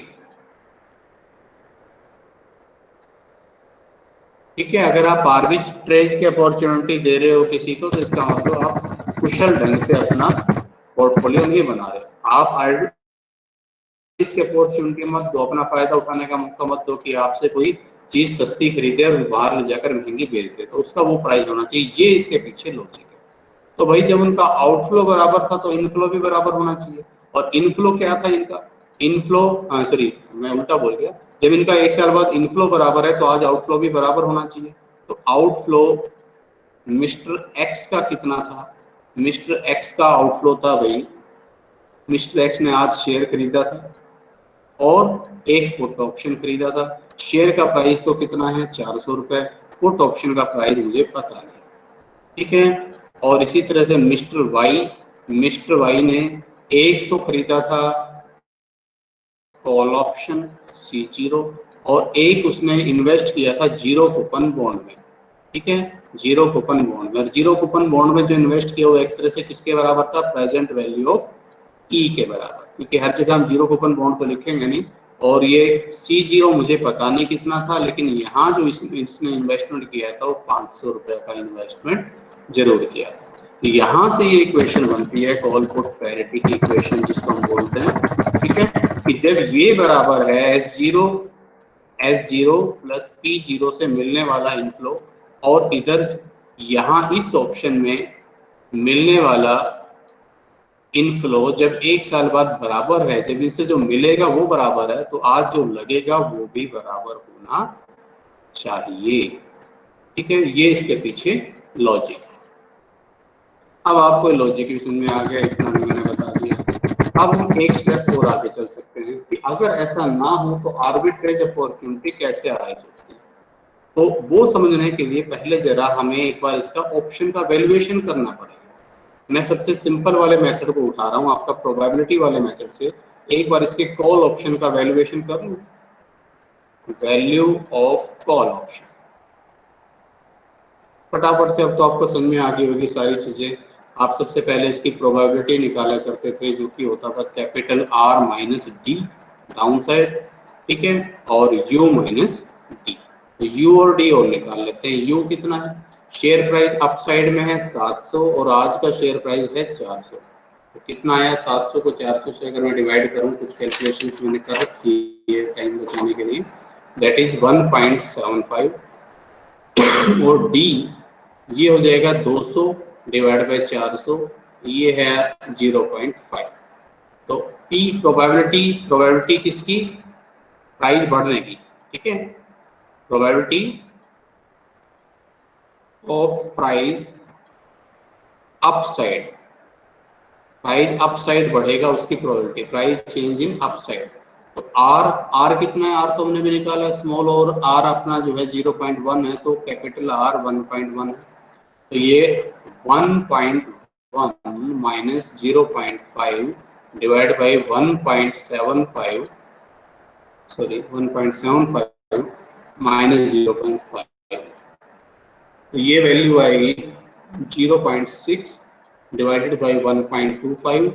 ठीक है, अगर आप आर्बिट्रेज की अपॉर्चुनिटी दे रहे हो किसी को, तो इसका मतलब आप कुशल ढंग से अपना पोर्टफोलियो नहीं बना रहे। आप आर्बिट्रेज की अपॉर्चुनिटी मत दो, अपना फायदा उठाने का मौका मत दो कि आपसे कोई चीज सस्ती खरीदे और बाहर ले जाकर महंगी बेच दे, तो उसका वो प्राइस होना चाहिए। ये इसके पीछे लॉजिक है। तो भाई जब उनका आउटफ्लो बराबर था तो इनफ्लो भी बराबर होना चाहिए। और इनफ्लो क्या था इनका, इनफ्लो सॉरी मैं उल्टा बोल गया, जब इनका 1 साल बाद इनफ्लो बराबर है तो आज आउटफ्लो भी बराबर होना चाहिए। तो आउटफ्लो मिस्टर एक्स का कितना था, मिस्टर एक्स का आउटफ्लो था भाई, मिस्टर एक्स ने आज शेयर खरीदा था और एक पुट ऑप्शन खरीदा था। शेयर का प्राइस तो कितना है 400 रुपए, पुट ऑप्शन का प्राइस मुझे पता नहीं, ठीक है। और इसी तरह से मिस्टर वाई ने एक तो खरीदा था कॉल ऑप्शन C0 और एक उसने इन्वेस्ट किया था जीरो कूपन बॉन्ड में, ठीक है, जीरो कूपन बॉन्ड में। और जीरो कूपन बॉन्ड में जो इन्वेस्ट किया वो एक तरह से किसके बराबर था, प्रेजेंट वैल्यू ऑफ ई के बराबर, क्योंकि हर जगह हम जीरो कूपन बॉन्ड को लिखेंगे नहीं। और ये C0 मुझे पता नहीं कितना था, लेकिन यहाँ जो इसने इन्वेस्टमेंट किया था वो 500 रुपए का इन्वेस्टमेंट जरूर किया। तो यहाँ से ये इक्वेशन बनती है कॉल पुट पैरिटी की इक्वेशन जिसको हम बोलते हैं, ठीक है, कि जब ये बराबर है S0 प्लस P0 से मिलने वाला इनफ्लो और इधर यहाँ इस ऑप्शन में मिलने वाला इनफ्लो जब 1 साल बाद बराबर है, जब इनसे जो मिलेगा वो बराबर है, तो आज जो लगेगा वो भी बराबर होना चाहिए, ठीक है। ये इसके पीछे लॉजिक है। अब आपको लॉजिक भी समझ में आ गया, इतना मैंने बता दिया। अब हम एक स्टेप और आगे चल सकते हैं कि अगर ऐसा ना हो तो आर्बिट्रेज अपॉर्चुनिटी कैसे अराइज होती है। तो वो समझने के लिए पहले जरा हमें एक बार इसका ऑप्शन का वैल्यूएशन करना पड़ेगा। मैं सबसे सिंपल वाले मेथड को उठा रहा हूँ, आपका प्रोबेबिलिटी वाले मेथड से एक बार इसके कॉल ऑप्शन का वैल्यूएशन कर लूं। वैल्यू ऑफ कॉल ऑप्शन फटाफट से, अब तो आपको समझ में आ गई होगी सारी चीजें। आप सबसे पहले इसकी प्रोबेबिलिटी निकाला करते थे जो कि होता था capital R minus D down side, ठीक है, और U माइनस डी। तो U और D और निकाल लेते हैं। U कितना है, शेयर प्राइस अप साइड में है 700 और आज का शेयर प्राइस है 400, तो कितना आया 700 को 400 से अगर मैं डिवाइड करूं, कुछ कैलकुलेशंस मैंने कर रखी है टाइम बचाने के लिए, दैट इज 1.75 और D ये हो जाएगा 200 डिवाइड बाई 400, ये है 0.5। तो P प्रोबेबिलिटी किसकी, प्राइस बढ़ने की, ठीक है, probability of price upside, price upside बढ़ेगा उसकी probability, price change in upside. तो R कितना है, R तो हमने भी निकाला स्मॉल, और R अपना जो है 0.1 है, तो कैपिटल R 1.1 है। तो ये 1.1 minus 0.5 divide by 1.75 sorry 1.75 minus 0.5, तो ये वैल्यू आएगी 0.6 डिवाइडेड बाई 1.25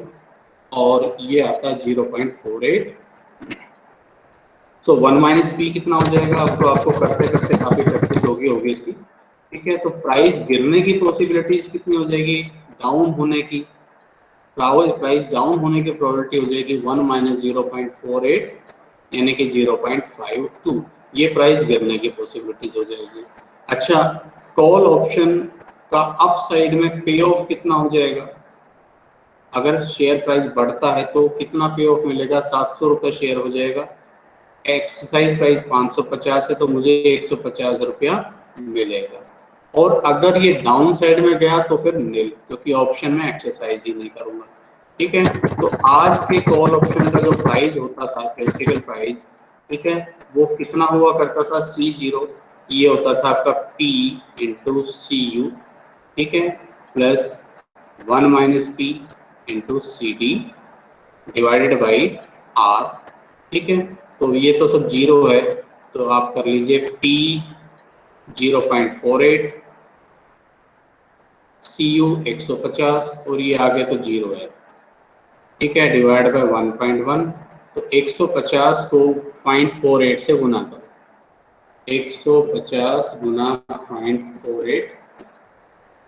और ये आता है 0.48। सो 1 माइनस पी कितना हो जाएगा, अब तो आपको करते करते काफी प्रैक्टिस होगी इसकी, ठीक है। तो प्राइस गिरने की पॉसिबिलिटीज कितनी हो जाएगी, डाउन होने की, प्राइस डाउन होने की प्रोबेबिलिटी हो जाएगी 1 माइनस 0.48 यानी कि 0.52, ये प्राइस गिरने की पॉसिबिलिटीज हो जाएगी। अच्छा, कॉल ऑप्शन का अप साइड में पे ऑफ कितना हो जाएगा, अगर शेयर प्राइस बढ़ता है तो कितना पे ऑफ मिलेगा, 700 रुपये शेयर हो जाएगा। एक्सरसाइज प्राइस 550 है तो मुझे 150 रुपया मिलेगा। और अगर ये डाउन साइड में गया तो फिर नील, क्योंकि ऑप्शन में एक्सरसाइज ही नहीं करूंगा, ठीक है। तो आज के कॉल ऑप्शन का जो प्राइस होता था क्रिटिकल प्राइस, ठीक है, वो कितना हुआ करता था, C0 ये होता था आपका P इंटू CU, ठीक है, plus 1 minus P into CD divided by R, ठीक है। तो ये तो सब जीरो है, तो आप कर लीजिए P 0.48, CU 150 और ये आगे तो जीरो है, ठीक है, डिवाइड बाय 1.1। तो 150 को 0.48 से गुना करो, 150 गुना 0.48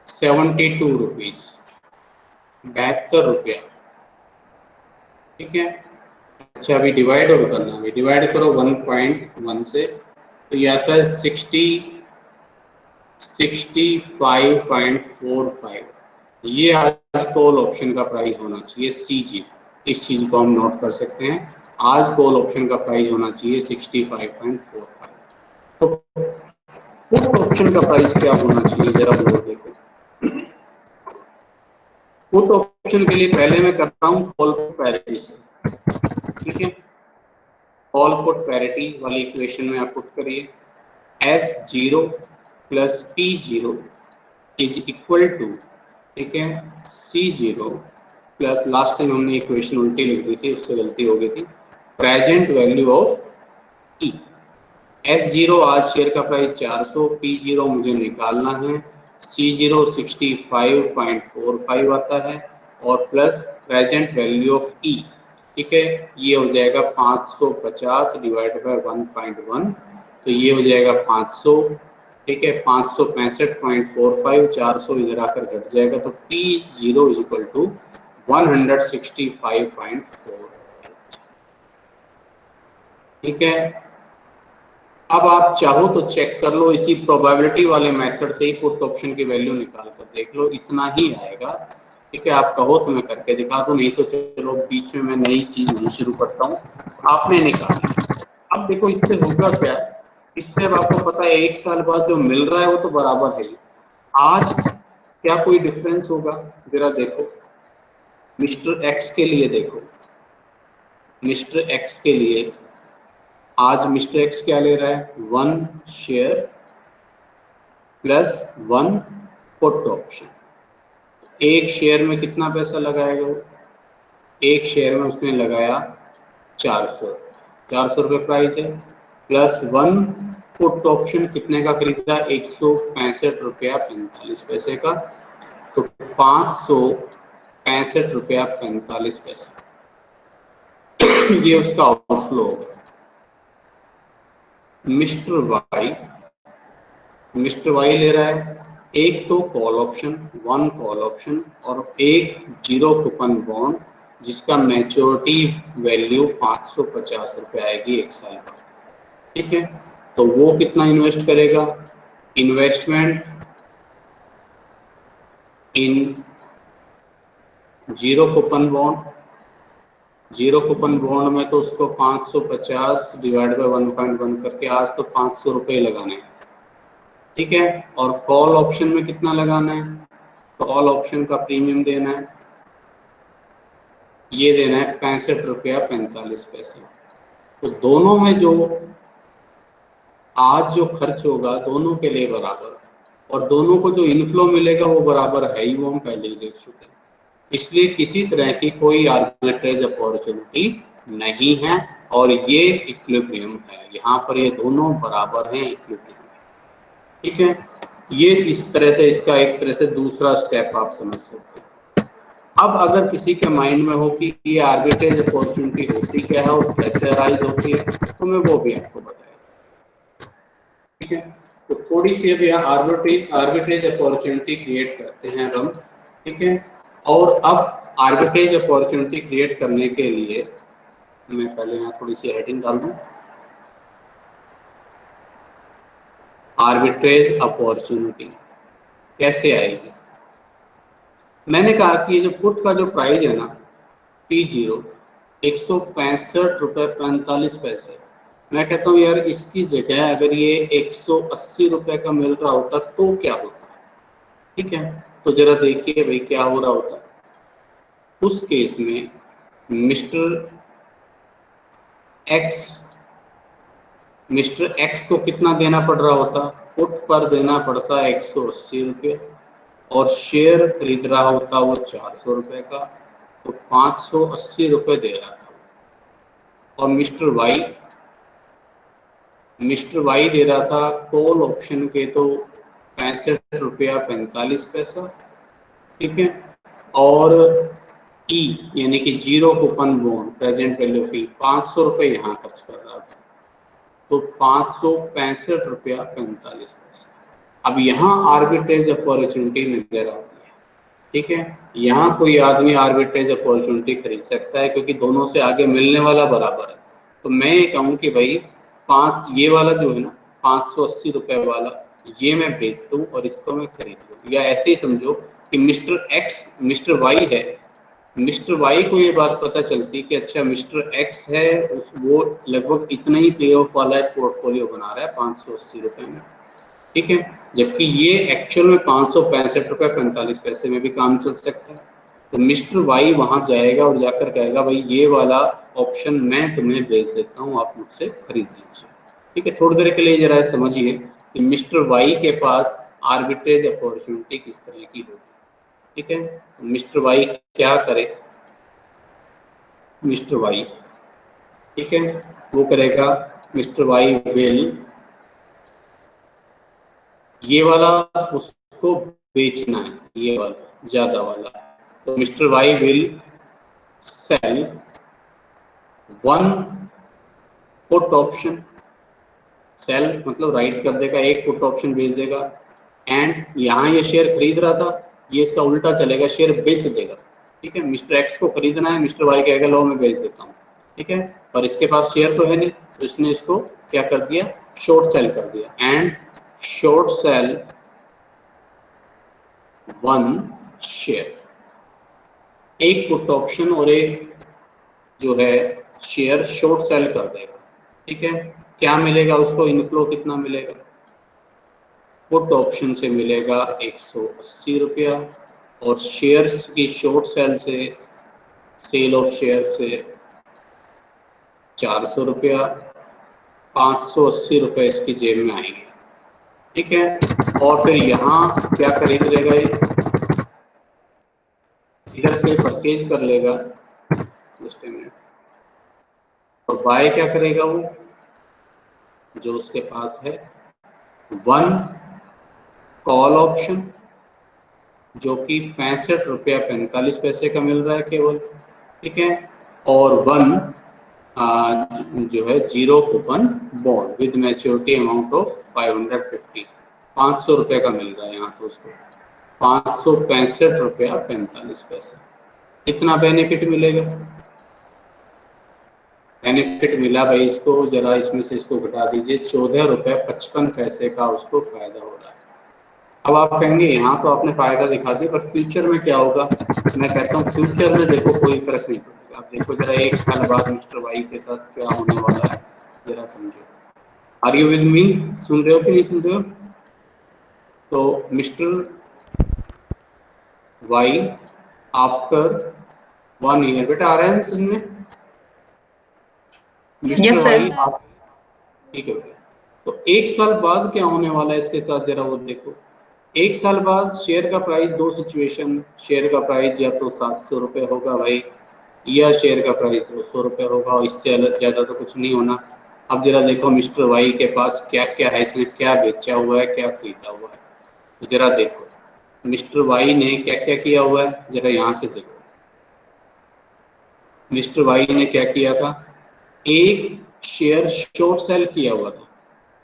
72 रुपीज, 72 रुपया, ठीक है। अच्छा अभी डिवाइड और करना, अभी डिवाइड करो 1.1 से, तो ये आता है 65.45। ये आज कॉल ऑप्शन का प्राइस होना चाहिए CG, इस चीज को हम नोट कर सकते हैं। आज कॉल ऑप्शन का प्राइस होना चाहिए 65.45। तो पुट ऑप्शन का प्राइस क्या होना चाहिए जरा वो देखो। पुट ऑप्शन के लिए पहले मैं करता हूँ कॉल पुट पैरिटी से, ठीक है। कॉल पुट पैरिटी वाली इक्वेशन में आप पुट करिए S0 plus P0 is equal to, ठीक है, C0 प्लस, लास्ट टाइम हमने इक्वेशन उल्टी लिख दी थी, उससे गलती हो गई थी, present value of E। S0 आज शेयर का प्राइस 400, P0 मुझे निकालना है, C0 65.45 आता है, और plus present value of E, ठीक है, ये हो जाएगा 550 डिवाइड बाय 1.1, तो ये हो जाएगा 500, ठीक है, 565.45, 400 इधर आकर घट जाएगा, तो P0 इज इक्वल टू 165.4, ठीक है। अब आप चाहो तो चेक कर लो, इसी प्रोबेबिलिटी वाले मेथड से ही पुट ऑप्शन की वैल्यू निकाल कर देख लो, इतना ही आएगा, ठीक है। आप कहो तो मैं करके दिखा दूं, नहीं तो चलो बीच में मैं नई चीज नहीं शुरू करता हूँ, आपने निकाला। अब देखो इससे होगा क्या, इससे अब आपको पता है 1 साल बाद जो मिल रहा है वो तो बराबर है। आज क्या कोई डिफरेंस होगा, जरा देखो मिस्टर एक्स के लिए, देखो मिस्टर एक्स के लिए आज मिस्टर एक्स क्या ले रहा है, 1 शेयर प्लस 1 पुट ऑप्शन। एक शेयर में कितना पैसा लगाएगा वो, एक शेयर में उसने लगाया 400 रुपये प्राइस है, प्लस 1 पुट ऑप्शन कितने का खरीदा, 165 रुपया 45 पैसे का, तो 565 रुपया 45 पैसे ये उसका आउटफ्लो होगा। मिस्टर वाई ले रहा है एक तो कॉल ऑप्शन, 1 कॉल ऑप्शन, और एक 0 कूपन बॉन्ड जिसका मैच्योरिटी वैल्यू 550 रुपये आएगी 1 साल बाद, ठीक है। तो वो कितना इन्वेस्ट करेगा, इन्वेस्टमेंट इन 0 कूपन बॉन्ड, 0 कूपन बॉन्ड में तो उसको 550 डिवाइड बाय 1.1 करके आज तो 500 रुपये लगाने हैं, ठीक है। और कॉल ऑप्शन में कितना लगाना है, कॉल ऑप्शन का प्रीमियम देना है, ये देना है 65 रुपया 45 पैसे। तो दोनों में जो आज जो खर्च होगा दोनों के लिए बराबर, और दोनों को जो इनफ्लो मिलेगा वो बराबर है ही, वो हम पहले ही देख चुके हैं। इसलिए किसी तरह की कोई आर्बिट्रेज अपॉर्चुनिटी नहीं है, और ये इक्विलिब्रियम है, यहाँ पर ये दोनों बराबर हैं, इक्विलिब्रियम, ठीक है। ये इस तरह से इसका एक तरह से दूसरा स्टेप आप समझ सकते हैं। अब अगर किसी के माइंड में हो कि ये आर्बिट्रेज अपॉर्चुनिटी होती क्या है और कैसे अराइज होती है, तो मैं वो भी आपको बताया, ठीक है। तो थोड़ी सी अब यहाँ आर्बिट्रेज अपॉर्चुनिटी क्रिएट करते हैं हम, ठीक है। और अब आर्बिट्रेज अपॉर्चुनिटी क्रिएट करने के लिए मैं पहले यहाँ थोड़ी सी हेडिंग डाल दूँ, आर्बिट्रेज अपॉर्चुनिटी कैसे आएगी। मैंने कहा कि ये जो पुट का जो प्राइस है ना P0 165 रुपये 45 पैसे, मैं कहता हूँ यार इसकी जगह अगर ये 180 रुपये का मिल रहा होता तो क्या होता, ठीक है। तो जरा देखिए भाई क्या हो रहा होता, उस केस में मिस्टर एक्स को कितना देना पड़ रहा होता, पुट पर देना पड़ता 180 रुपये, और शेयर खरीद रहा होता वो 400 रुपये का, तो 580 रुपये दे रहा था। और मिस्टर वाई दे रहा था कॉल ऑप्शन के तो 65 रुपया 45 पैसा, ठीक है। और ई यानी कि 0 कूपन बॉन्ड प्रेजेंट वैल्यू फी 500 रुपये यहाँ खर्च कर रहा था, तो 565 रुपया 45 पैसा। अब यहाँ आर्बिट्रेज अपॉर्चुनिटी नजर आती है, ठीक है। यहाँ कोई आदमी आर्बिट्रेज अपॉर्चुनिटी खरीद सकता है क्योंकि दोनों से आगे मिलने वाला बराबर है। तो मैं ये कहूँ कि भाई ये वाला जो है ना 580 रुपए वाला, ये मैं बेच दूँ और इसको मैं खरीद लूँ। या ऐसे ही समझो कि मिस्टर वाई है, मिस्टर वाई को ये बात पता चलती कि अच्छा मिस्टर एक्स है, वो लगभग इतना ही पे ऑफ वाला एक पोर्टफोलियो बना रहा है 580 रुपए में, ठीक है। जबकि ये एक्चुअल में 565 रुपए 45 पैसे में भी काम चल सकता है। तो मिस्टर वाई वहां जाएगा और जाकर कहेगा भाई ये वाला ऑप्शन मैं तुम्हें बेच देता हूँ, आप मुझसे खरीद लीजिए, ठीक है। थोड़ी देर के लिए जरा समझिए कि मिस्टर वाई के पास आर्बिट्रेज अपॉर्चुनिटी किस तरह की होगी, ठीक है। तो मिस्टर वाई क्या करे, मिस्टर वाई, ठीक है, वो करेगा, मिस्टर वाई विल, ये वाला उसको बेचना है, ये वाला ज्यादा वाला, तो mister Y will sell one put option, sell मतलब राइट कर देगा, एक पुट ऑप्शन बेच देगा, एंड यहाँ ये शेयर खरीद रहा था, ये इसका उल्टा चलेगा, शेयर बेच देगा, ठीक है। मिस्टर एक्स को खरीदना है, मिस्टर वाई कहेगा लो मैं बेच देता हूँ, ठीक है। पर इसके पास शेयर तो है नहीं, तो इसने इसको क्या कर दिया, शॉर्ट सेल कर दिया, and short cell one share, एक पुट ऑप्शन और एक जो है शेयर शॉर्ट सेल कर देगा, ठीक है। क्या मिलेगा उसको, इनफ्लो कितना मिलेगा, पुट ऑप्शन से मिलेगा 180 रुपया, और शेयर्स की शॉर्ट सेल से, सेल ऑफ शेयर से 400 रुपया, 580 रुपये इसकी जेब में आएंगे, ठीक है। और फिर यहाँ क्या खरीद लेगा, ये इधर से परचेज कर लेगा उस में, और बाय क्या करेगा वो, जो उसके पास है वन कॉल ऑप्शन, जो कि 65 रुपया 45 पैसे का मिल रहा है केवल, ठीक है। और वन जो है zero coupon bond with maturity amount of 550, 500 रुपये का मिल रहा है यहाँ तो उसको 565 रुपया 45 पैसे। कितना बेनिफिट मिलेगा, बेनिफिट मिला भाई इसको, जरा इसमें से इसको घटा दीजिए, 14 रुपये 55 पैसे का उसको फायदा हो रहा है। अब आप कहेंगे यहाँ तो आपने फायदा दिखा दिया, पर फ्यूचर में क्या होगा, मैं कहता हूँ फ्यूचर में देखो कोई फर्क नहीं पड़ेगा। आप देखो जरा 1 साल बाद मिस्टर वाई के साथ क्या होने वाला है, जरा समझो। आर यू विद मी, सुन रहे हो कि नहीं सुन रहे हो। तो मिस्टर वाई आफ्टर 1 ईयर, बेटा आ रहा है समझ में, मिस्टर वाई, ठीक है। तो 1 साल बाद क्या होने वाला है इसके साथ, जरा वो देखो। 1 साल बाद शेयर का प्राइस, दो सिचुएशन, शेयर का प्राइस या तो 700 रुपये होगा भाई, या शेयर का प्राइस 200 रुपये होगा, इससे ज़्यादा तो कुछ नहीं होना। अब जरा देखो मिस्टर वाई के पास क्या क्या है, इसने क्या बेचा हुआ है, क्या खरीदा हुआ है, तो जरा देखो मिस्टर वाई ने क्या क्या किया हुआ है, जरा यहाँ से देखो। मिस्टर वाई ने क्या किया था, एक शेयर शॉर्ट सेल किया हुआ था।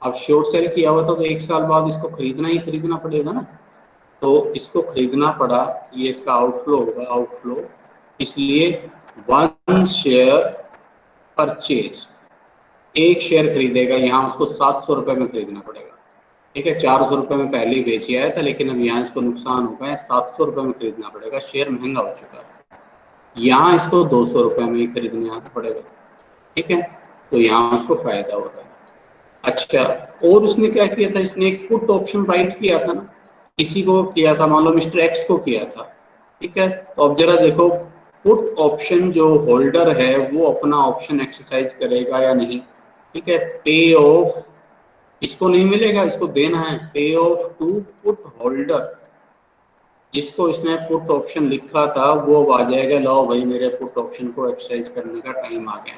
अब शॉर्ट सेल किया हुआ था तो 1 साल बाद इसको खरीदना ही खरीदना पड़ेगा ना, तो इसको खरीदना पड़ा, ये इसका आउटफ्लो होगा, आउटफ्लो, इसलिए 1 शेयर परचेज, एक शेयर खरीदेगा, यहाँ उसको 700 रुपये में खरीदना पड़ेगा, ठीक है। 400 रुपये में पहले ही बेच आया था, लेकिन अब यहाँ इसको नुकसान हो गया, 700 रुपये में खरीदना पड़ेगा, शेयर महंगा हो चुका है, यहाँ इसको 200 रुपये में ही खरीदना पड़ेगा, ठीक है। तो यहाँ उसको फायदा होता है। अच्छा, और उसने क्या किया था, इसने एक पुट ऑप्शन राइट किया था ना, किसी को किया था, मान लो मिस्टर एक्स को किया था, ठीक है। तो अब जरा देखो पुट ऑप्शन जो होल्डर है वो अपना ऑप्शन एक्सरसाइज करेगा या नहीं, ठीक है। पे ऑफ इसको नहीं मिलेगा, इसको देना है, पे ऑफ टू पुट होल्डर, जिसको इसने पुट ऑप्शन लिखा था वो आ जाएगा, लो भाई मेरे पुट ऑप्शन को एक्सरसाइज करने का टाइम आ गया।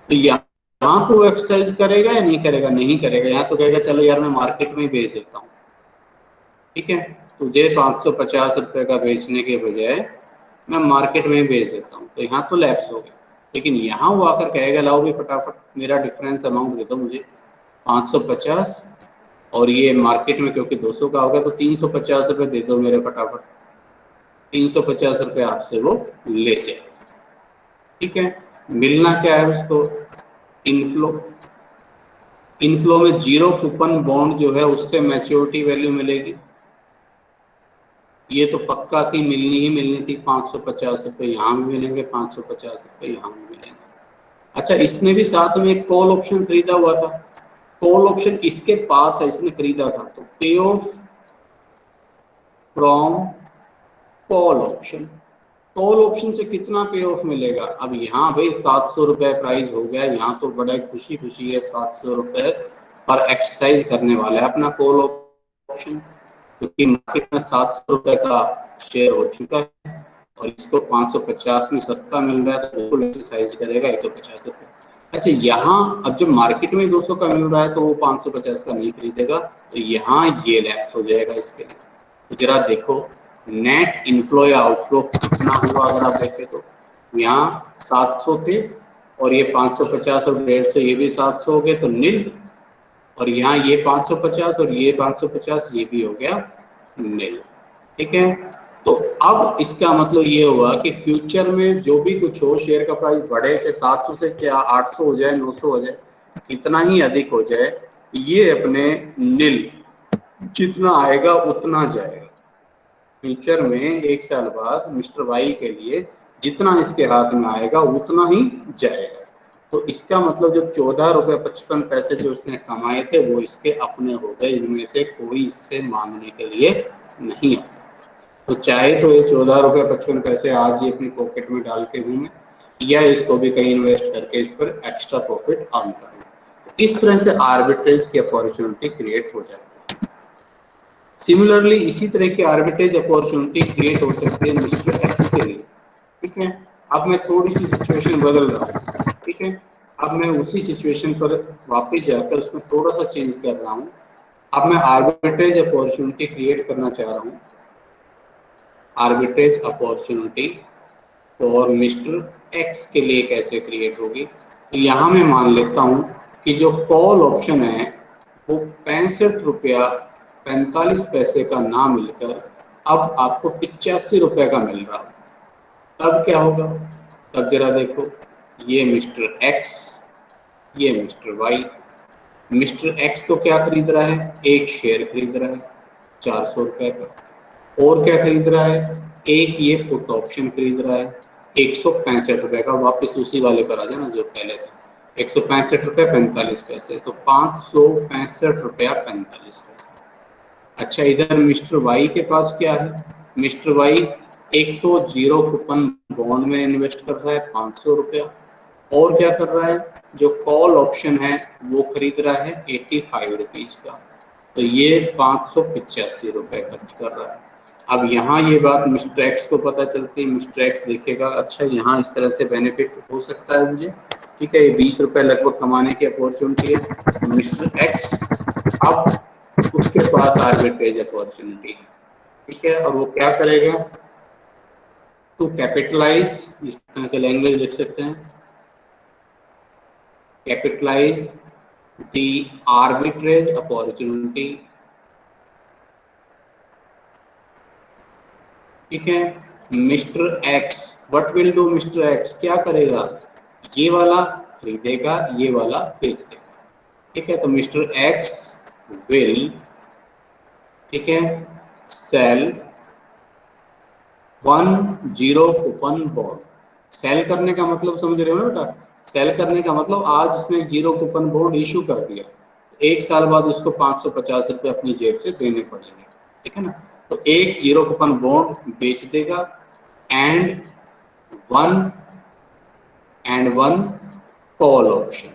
तो यहाँ तो एक्सरसाइज करेगा या नहीं करेगा, नहीं करेगा, यहाँ तो कहेगा चलो यार मैं मार्केट में ही बेच देता हूँ, ठीक है। तुझे 550 रुपये का बेचने के बजाय मैं मार्केट में ही बेच देता हूँ, तो यहाँ तो लैप्स हो गया। लेकिन यहाँ वो आकर कहेगा लाओ भी फटाफट मेरा डिफरेंस अमाउंट दे दो मुझे 550, और ये मार्केट में क्योंकि 200 का होगा तो 350 रुपये दे दो मेरे फटाफट, 350 रुपये आपसे वो ले जाए। ठीक है, मिलना क्या है उसको, इनफ्लो। इनफ्लो में 0 कूपन बॉन्ड जो है उससे मैच्योरिटी वैल्यू मिलेगी, ये तो पक्का थी, मिलनी ही मिलनी थी। 550 रुपये यहाँ भी मिलेंगे, 550 रुपये यहाँ भी मिलेंगे। अच्छा, इसने भी साथ में एक कॉल ऑप्शन खरीदा हुआ था, कॉल ऑप्शन इसके पास है, इसने खरीदा था, तो पे of from call option, call option से कितना पे ऑफ मिलेगा। अब यहाँ भाई 700 रुपये प्राइस हो गया, यहाँ तो बड़ा खुशी खुशी है, 700 रुपये पर एक्सरसाइज करने वाला है अपना कॉल ऑप्शन, क्योंकि मार्केट में 700 रुपये का शेयर हो चुका है और इसको 550 में सस्ता मिल रहा है, तो बिल्कुल एक्सरसाइज करेगा 150 रुपये। अच्छा, यहाँ अब जब मार्केट में 200 का मिल रहा है तो वो 550 का नहीं खरीदेगा, तो यहाँ ये लैप्स हो जाएगा इसके लिए। तो जरा देखो नेट इनफ्लो या आउटफ्लो कितना हुआ, अगर आप देखें तो यहाँ 700 थे और ये 550 और 150, ये भी 700 हो गए तो नील, और यहाँ ये 550 और ये 550, ये भी हो गया नील। ठीक है, तो अब इसका मतलब ये हुआ कि फ्यूचर में जो भी कुछ हो, शेयर का प्राइस बढ़े, चाहे 700 से क्या 800 हो जाए, 900 हो जाए, कितना ही अधिक हो जाए, ये अपने नील जितना आएगा उतना जाएगा। फ्यूचर में 1 साल बाद मिस्टर वाई के लिए जितना इसके हाथ में आएगा उतना ही जाएगा। तो इसका मतलब जो 14 रुपये 55 पैसे जो उसने कमाए थे वो इसके अपने हो गए, इनमें से कोई इससे मांगने के लिए नहीं आ सकता। तो चाहे तो ये 14 रुपये 55 पैसे आज ही अपनी पॉकेट में डाल के घूमे, या इसको भी कहीं इन्वेस्ट करके इस पर एक्स्ट्रा प्रॉफिट अर्न करें। इस तरह से आर्बिट्रेज की अपॉर्चुनिटी क्रिएट हो जाती है। सिमिलरली इसी तरह की आर्बिट्रेज अपॉर्चुनिटी क्रिएट हो सकती है मिस्टर एक्स के लिए। ठीक है, अब मैं थोड़ी सी सिचुएशन बदल रहा हूँ। ठीक है, अब मैं उसी सिचुएशन पर वापस जाकर उसमें थोड़ा सा चेंज कर रहा हूँ। अब मैं आर्बिट्रेज अपॉर्चुनिटी क्रिएट करना चाह रहा हूँ, आर्बिट्रेज अपॉर्चुनिटी और मिस्टर एक्स के लिए कैसे क्रिएट होगी। तो यहाँ मैं मान लेता हूँ कि जो कॉल ऑप्शन है वो 65 रुपया 45 पैसे का ना मिलकर अब आपको 85 रुपये का मिल रहा है। तब क्या होगा, तब जरा देखो, ये मिस्टर एक्स, ये मिस्टर वाई। मिस्टर एक्स तो क्या खरीद रहा है, एक शेयर खरीद रहा है 400 रुपये का, और क्या खरीद रहा है, एक ये पुट ऑप्शन खरीद रहा है 165 रुपये का। वापस उसी वाले पर आ जाना जो पहले था, 165 रुपये 45 पैसे, तो 565 रुपया 45 पैसे। अच्छा, इधर मिस्टर वाई के पास क्या है, मिस्टर वाई एक तो 0 कूपन बॉन्ड में इन्वेस्ट कर रहा है 500 रुपया, और क्या कर रहा है, जो कॉल ऑप्शन है वो खरीद रहा है 85 रुपीज का, तो ये 585 रुपये खर्च कर रहा है। अब यहाँ ये बात मिस्टर एक्स को पता चलती है, मिस्टर एक्स देखेगा अच्छा यहाँ इस तरह से बेनिफिट हो सकता है मुझे। ठीक है, ये 20 रुपये लगभग कमाने की अपॉर्चुनिटी है मिस्टर एक्स, अब उसके पास आर्बिट्रेज अपॉर्चुनिटी है। ठीक है, और वो क्या करेगा, टू कैपिटलाइज, इस तरह से लैंग्वेज लिख सकते हैं, कैपिटलाइज द आर्बिट्रेज अपॉर्चुनिटी। ठीक है, mister x, what will do mister x, क्या करेगा, ये वाला खरीदेगा, ये वाला बेच देगा। ठीक है, तो मिस्टर एक्स विल, ठीक है, सेल 10 कूपन बॉन्ड। सेल करने का मतलब समझ रहे हो ना बेटा, सेल करने का मतलब आज इसने 0 कूपन बॉन्ड इशू कर दिया, 1 साल बाद उसको 550 रुपये अपनी जेब से देने पड़ेंगे। ठीक है ना, तो एक 0 कूपन बॉन्ड बेच देगा एंड वन कॉल ऑप्शन।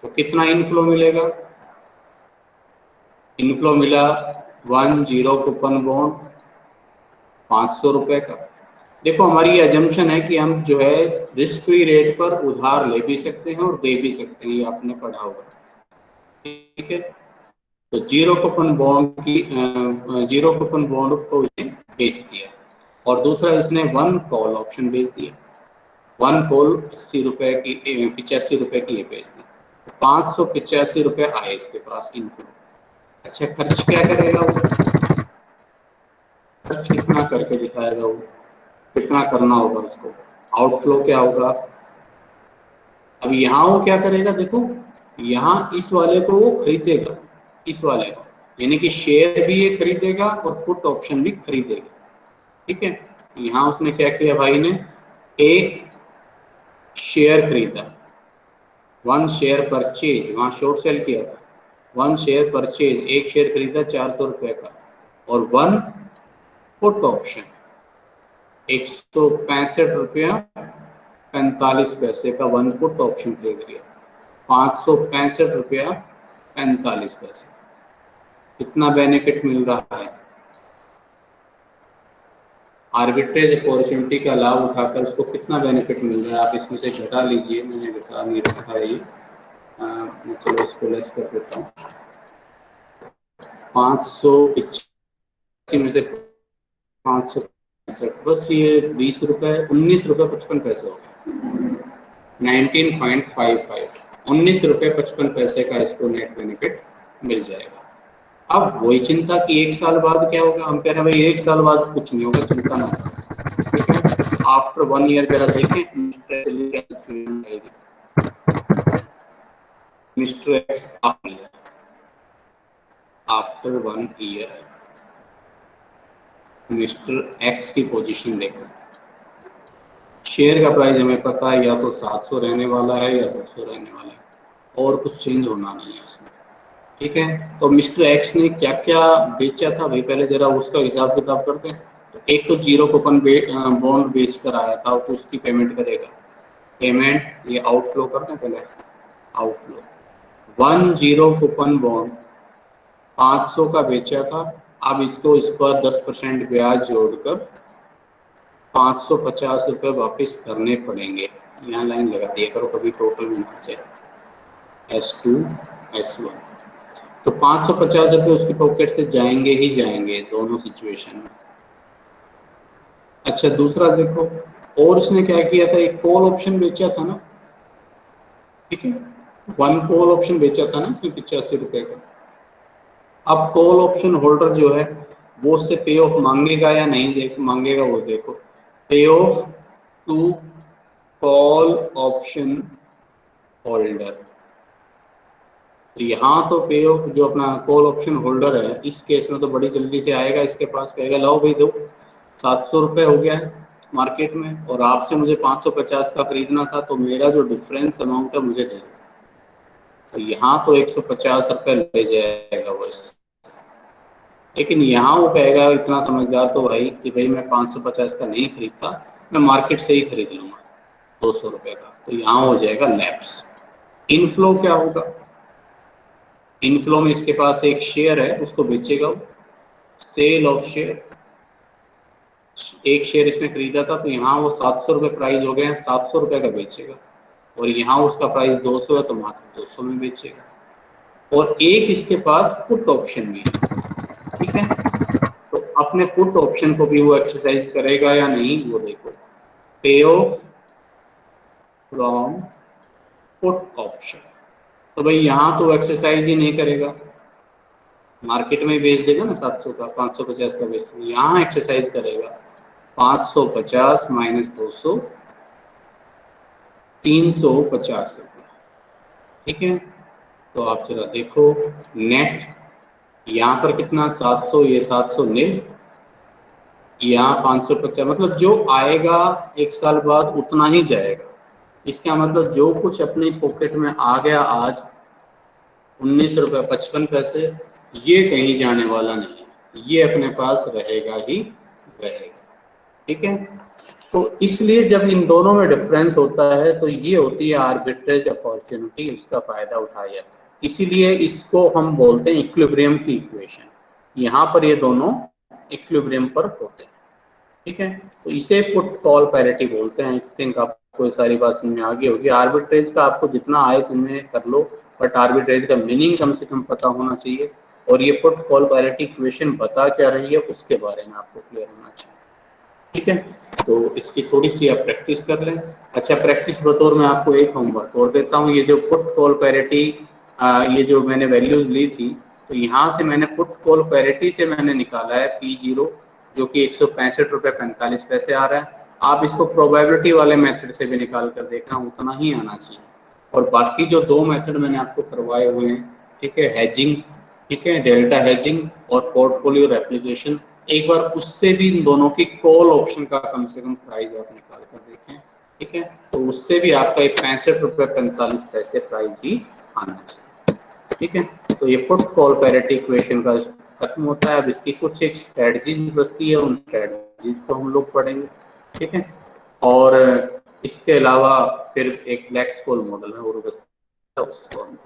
तो कितना इनफ्लो मिलेगा, इनफ्लो मिला 10 कूपन बॉन्ड 500 रुपये का। देखो हमारी एजम्पशन है कि हम जो है रिस्क फ्री रेट पर उधार ले भी सकते हैं और दे भी सकते हैं, ये आपने पढ़ा होगा। ठीक है, तो 0 कूपन बॉन्ड की 0 कूपन बॉन्ड को इसने बेच दिया, और दूसरा इसने 1 कॉल ऑप्शन बेच दिया, 1 कॉल 80 रुपये की 85 रुपये की ये बेच दी, 585 रुपये आए इसके पास इनफ्लो। अच्छा, खर्च क्या करेगा वो, खर्च खर्च कितना करके दिखाएगा वो, कितना करना होगा उसको, आउटफ्लो क्या होगा। अब यहाँ वो क्या करेगा, देखो यहाँ इस वाले को वो खरीदेगा, इस वाले को, यानी कि शेयर भी ये खरीदेगा और पुट ऑप्शन भी खरीदेगा। ठीक है, यहाँ उसने क्या किया भाई ने, एक शेयर खरीदा, 1 शेयर परचेज, वहां शॉर्ट सेल किया था, 1 शेयर परचेज, एक शेयर खरीदा 400 रुपए का, और 1 पुट ऑप्शन 165 रुपया 45 पैसे का 1 पुट ऑप्शन खरीद लिया, 565 रुपया 45 पैसे। कितना बेनिफिट मिल रहा है, आर्बिट्रेज अपॉर्चुनिटी का लाभ उठाकर उसको कितना बेनिफिट मिल रहा है, आप इसमें से घटा लीजिए, मैंने घटा नहीं रखा है ये, चलो इसको लेस कर देता हूँ, 585 में से 565, बस ये 20 रुपए 19 रुपए 55 पैसे हो गए, 19.55, 19 रुपए 55 पैसे का इसको नेट बेनिफिट मिल जाएगा। अब वही चिंता कि 1 साल बाद क्या होगा, हम कह रहे हैं भाई 1 साल बाद कुछ नहीं होगा, चिंता ना करो। आफ्टर 1 ईयर जरा देखें mister x after 1 year mister x की पोजीशन देखो, शेयर का प्राइस हमें पता है या तो 700 रहने वाला है या 200 रहने वाला है, और कुछ चेंज होना नहीं है उसमें। ठीक है, तो मिस्टर एक्स ने क्या क्या बेचा था भाई, पहले जरा उसका हिसाब किताब करते हैं। तो एक तो 0 कूपन बॉन्ड बेच कर आया था, तो उसकी पेमेंट करेगा, पेमेंट ये आउटफ्लो करते हैं पहले, आउटफ्लो 1 0 कूपन बॉन्ड 500 का बेचा था, अब इसको इस पर 10% ब्याज जोड़कर 550 रुपये वापस करने पड़ेंगे। यहाँ लाइन लगा दिया करो कभी, टोटल में S2 S1, तो 550 रुपये उसकी पॉकेट से जाएंगे ही जाएंगे दोनों सिचुएशन में। अच्छा दूसरा देखो, और उसने क्या किया था, एक कॉल ऑप्शन बेचा था ना, ठीक है, 1 कॉल ऑप्शन बेचा था ना इसमें 85 रुपये का। अब कॉल ऑप्शन होल्डर जो है वो उससे पे ऑफ मांगेगा या नहीं मांगेगा, वो देखो, pay off to call option holder, तो यहाँ तो पे ऑफ जो अपना कॉल ऑप्शन होल्डर है इस केस में तो बड़ी जल्दी से आएगा इसके पास, कहेगा लाओ भाई दो, 700 रुपये हो गया है मार्केट में, और आपसे मुझे 550 का खरीदना था, तो मेरा जो डिफरेंस अमाउंट है मुझे दे दो। तो यहाँ तो 150 रुपये ले जाएगा वो इससे, लेकिन यहाँ वो कहेगा इतना समझदार तो भाई कि भाई मैं 550 का नहीं खरीदता, मैं मार्केट से ही खरीद लूंगा 200 रुपये का, तो यहाँ हो जाएगा लैप्स। इनफ्लो क्या होगा, इनफ्लो में इसके पास एक शेयर है उसको बेचेगा वो, सेल ऑफ शेयर, एक शेयर इसने खरीदा था, तो यहाँ वो 700 रुपये प्राइस हो गए हैं, 700 रुपये का बेचेगा, और यहाँ उसका प्राइस 200 है तो मात्र 200 में बेचेगा, और एक इसके पास पुट ऑप्शन भी है। ठीक है, तो अपने पुट ऑप्शन को भी वो एक्सरसाइज करेगा या नहीं वो देखो, pay of from put option, तो भाई यहाँ तो एक्सरसाइज ही नहीं करेगा, मार्केट में बेच देगा ना 700 का, 550 का बेच, यहाँ एक्सरसाइज करेगा, 550 माइनस 200 350 रुपये। ठीक है, तो आप जरा देखो नेट, यहाँ पर कितना 700, ये 700 नील, यहाँ 550, मतलब जो आएगा 1 साल बाद उतना ही जाएगा। इसका मतलब जो कुछ अपनी पॉकेट में आ गया आज 19 रुपये 55 पैसे, ये कहीं जाने वाला नहीं है, ये अपने पास रहेगा ही रहेगा। ठीक है, तो इसलिए जब इन दोनों में डिफरेंस होता है तो ये होती है आर्बिट्रेज अपॉर्चुनिटी, उसका फायदा उठाया, इसीलिए इसको हम बोलते हैं इक्विलिब्रियम की इक्वेशन, यहाँ पर ये दोनों इक्विलिब्रियम पर होते हैं। ठीक है, तो इसे पुट कॉल पैरिटी बोलते हैं। आई थिंक आपको ये सारी बात समझ में आ गई होगी। आर्बिट्रेज का आपको जितना आए समझ कर लो, बट आर्बिट्रेज का मीनिंग कम से कम पता होना चाहिए, और ये पुट कॉल पैरिटी इक्वेशन बता क्या रही है उसके बारे में आपको क्लियर होना चाहिए। ठीक है, तो इसकी थोड़ी सी आप प्रैक्टिस कर लें। अच्छा, प्रैक्टिस बतौर में आपको एक होमवर्क और देता हूँ, ये जो पुट कॉल पैरिटी, ये जो मैंने वैल्यूज ली थी, तो यहाँ से मैंने पुट कॉल पैरिटी से मैंने निकाला है P0 जो कि 165 रुपये 45 पैसे आ रहा है। आप इसको प्रोबेबिलिटी वाले मेथड से भी निकाल कर देखना, उतना ही आना चाहिए। और बाकी जो 2 मेथड मैंने आपको करवाए हुए हैं, ठीक है, हेजिंग, ठीक है, डेल्टा हेजिंग और पोर्टफोलियो रेप्लिकेशन, एक बार उससे भी इन दोनों की कॉल ऑप्शन का कम से कम प्राइस आप निकाल कर देखें, ठीक है, तो उससे भी आपका 65 रुपये 45 पैसे प्राइस ही आना चाहिए, ठीक है। तो ये पुट कॉल पैरिटी इक्वेशन का खत्म होता है। अब इसकी कुछ एक स्ट्रेटजीज बचती है, उन स्ट्रेटजीज को हम लोग पढ़ेंगे, ठीक है। और इसके अलावा फिर एक ब्लैक स्कोल मॉडल है और बचता है, उसको हम,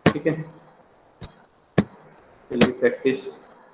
ठीक है, चलिए प्रैक्टिस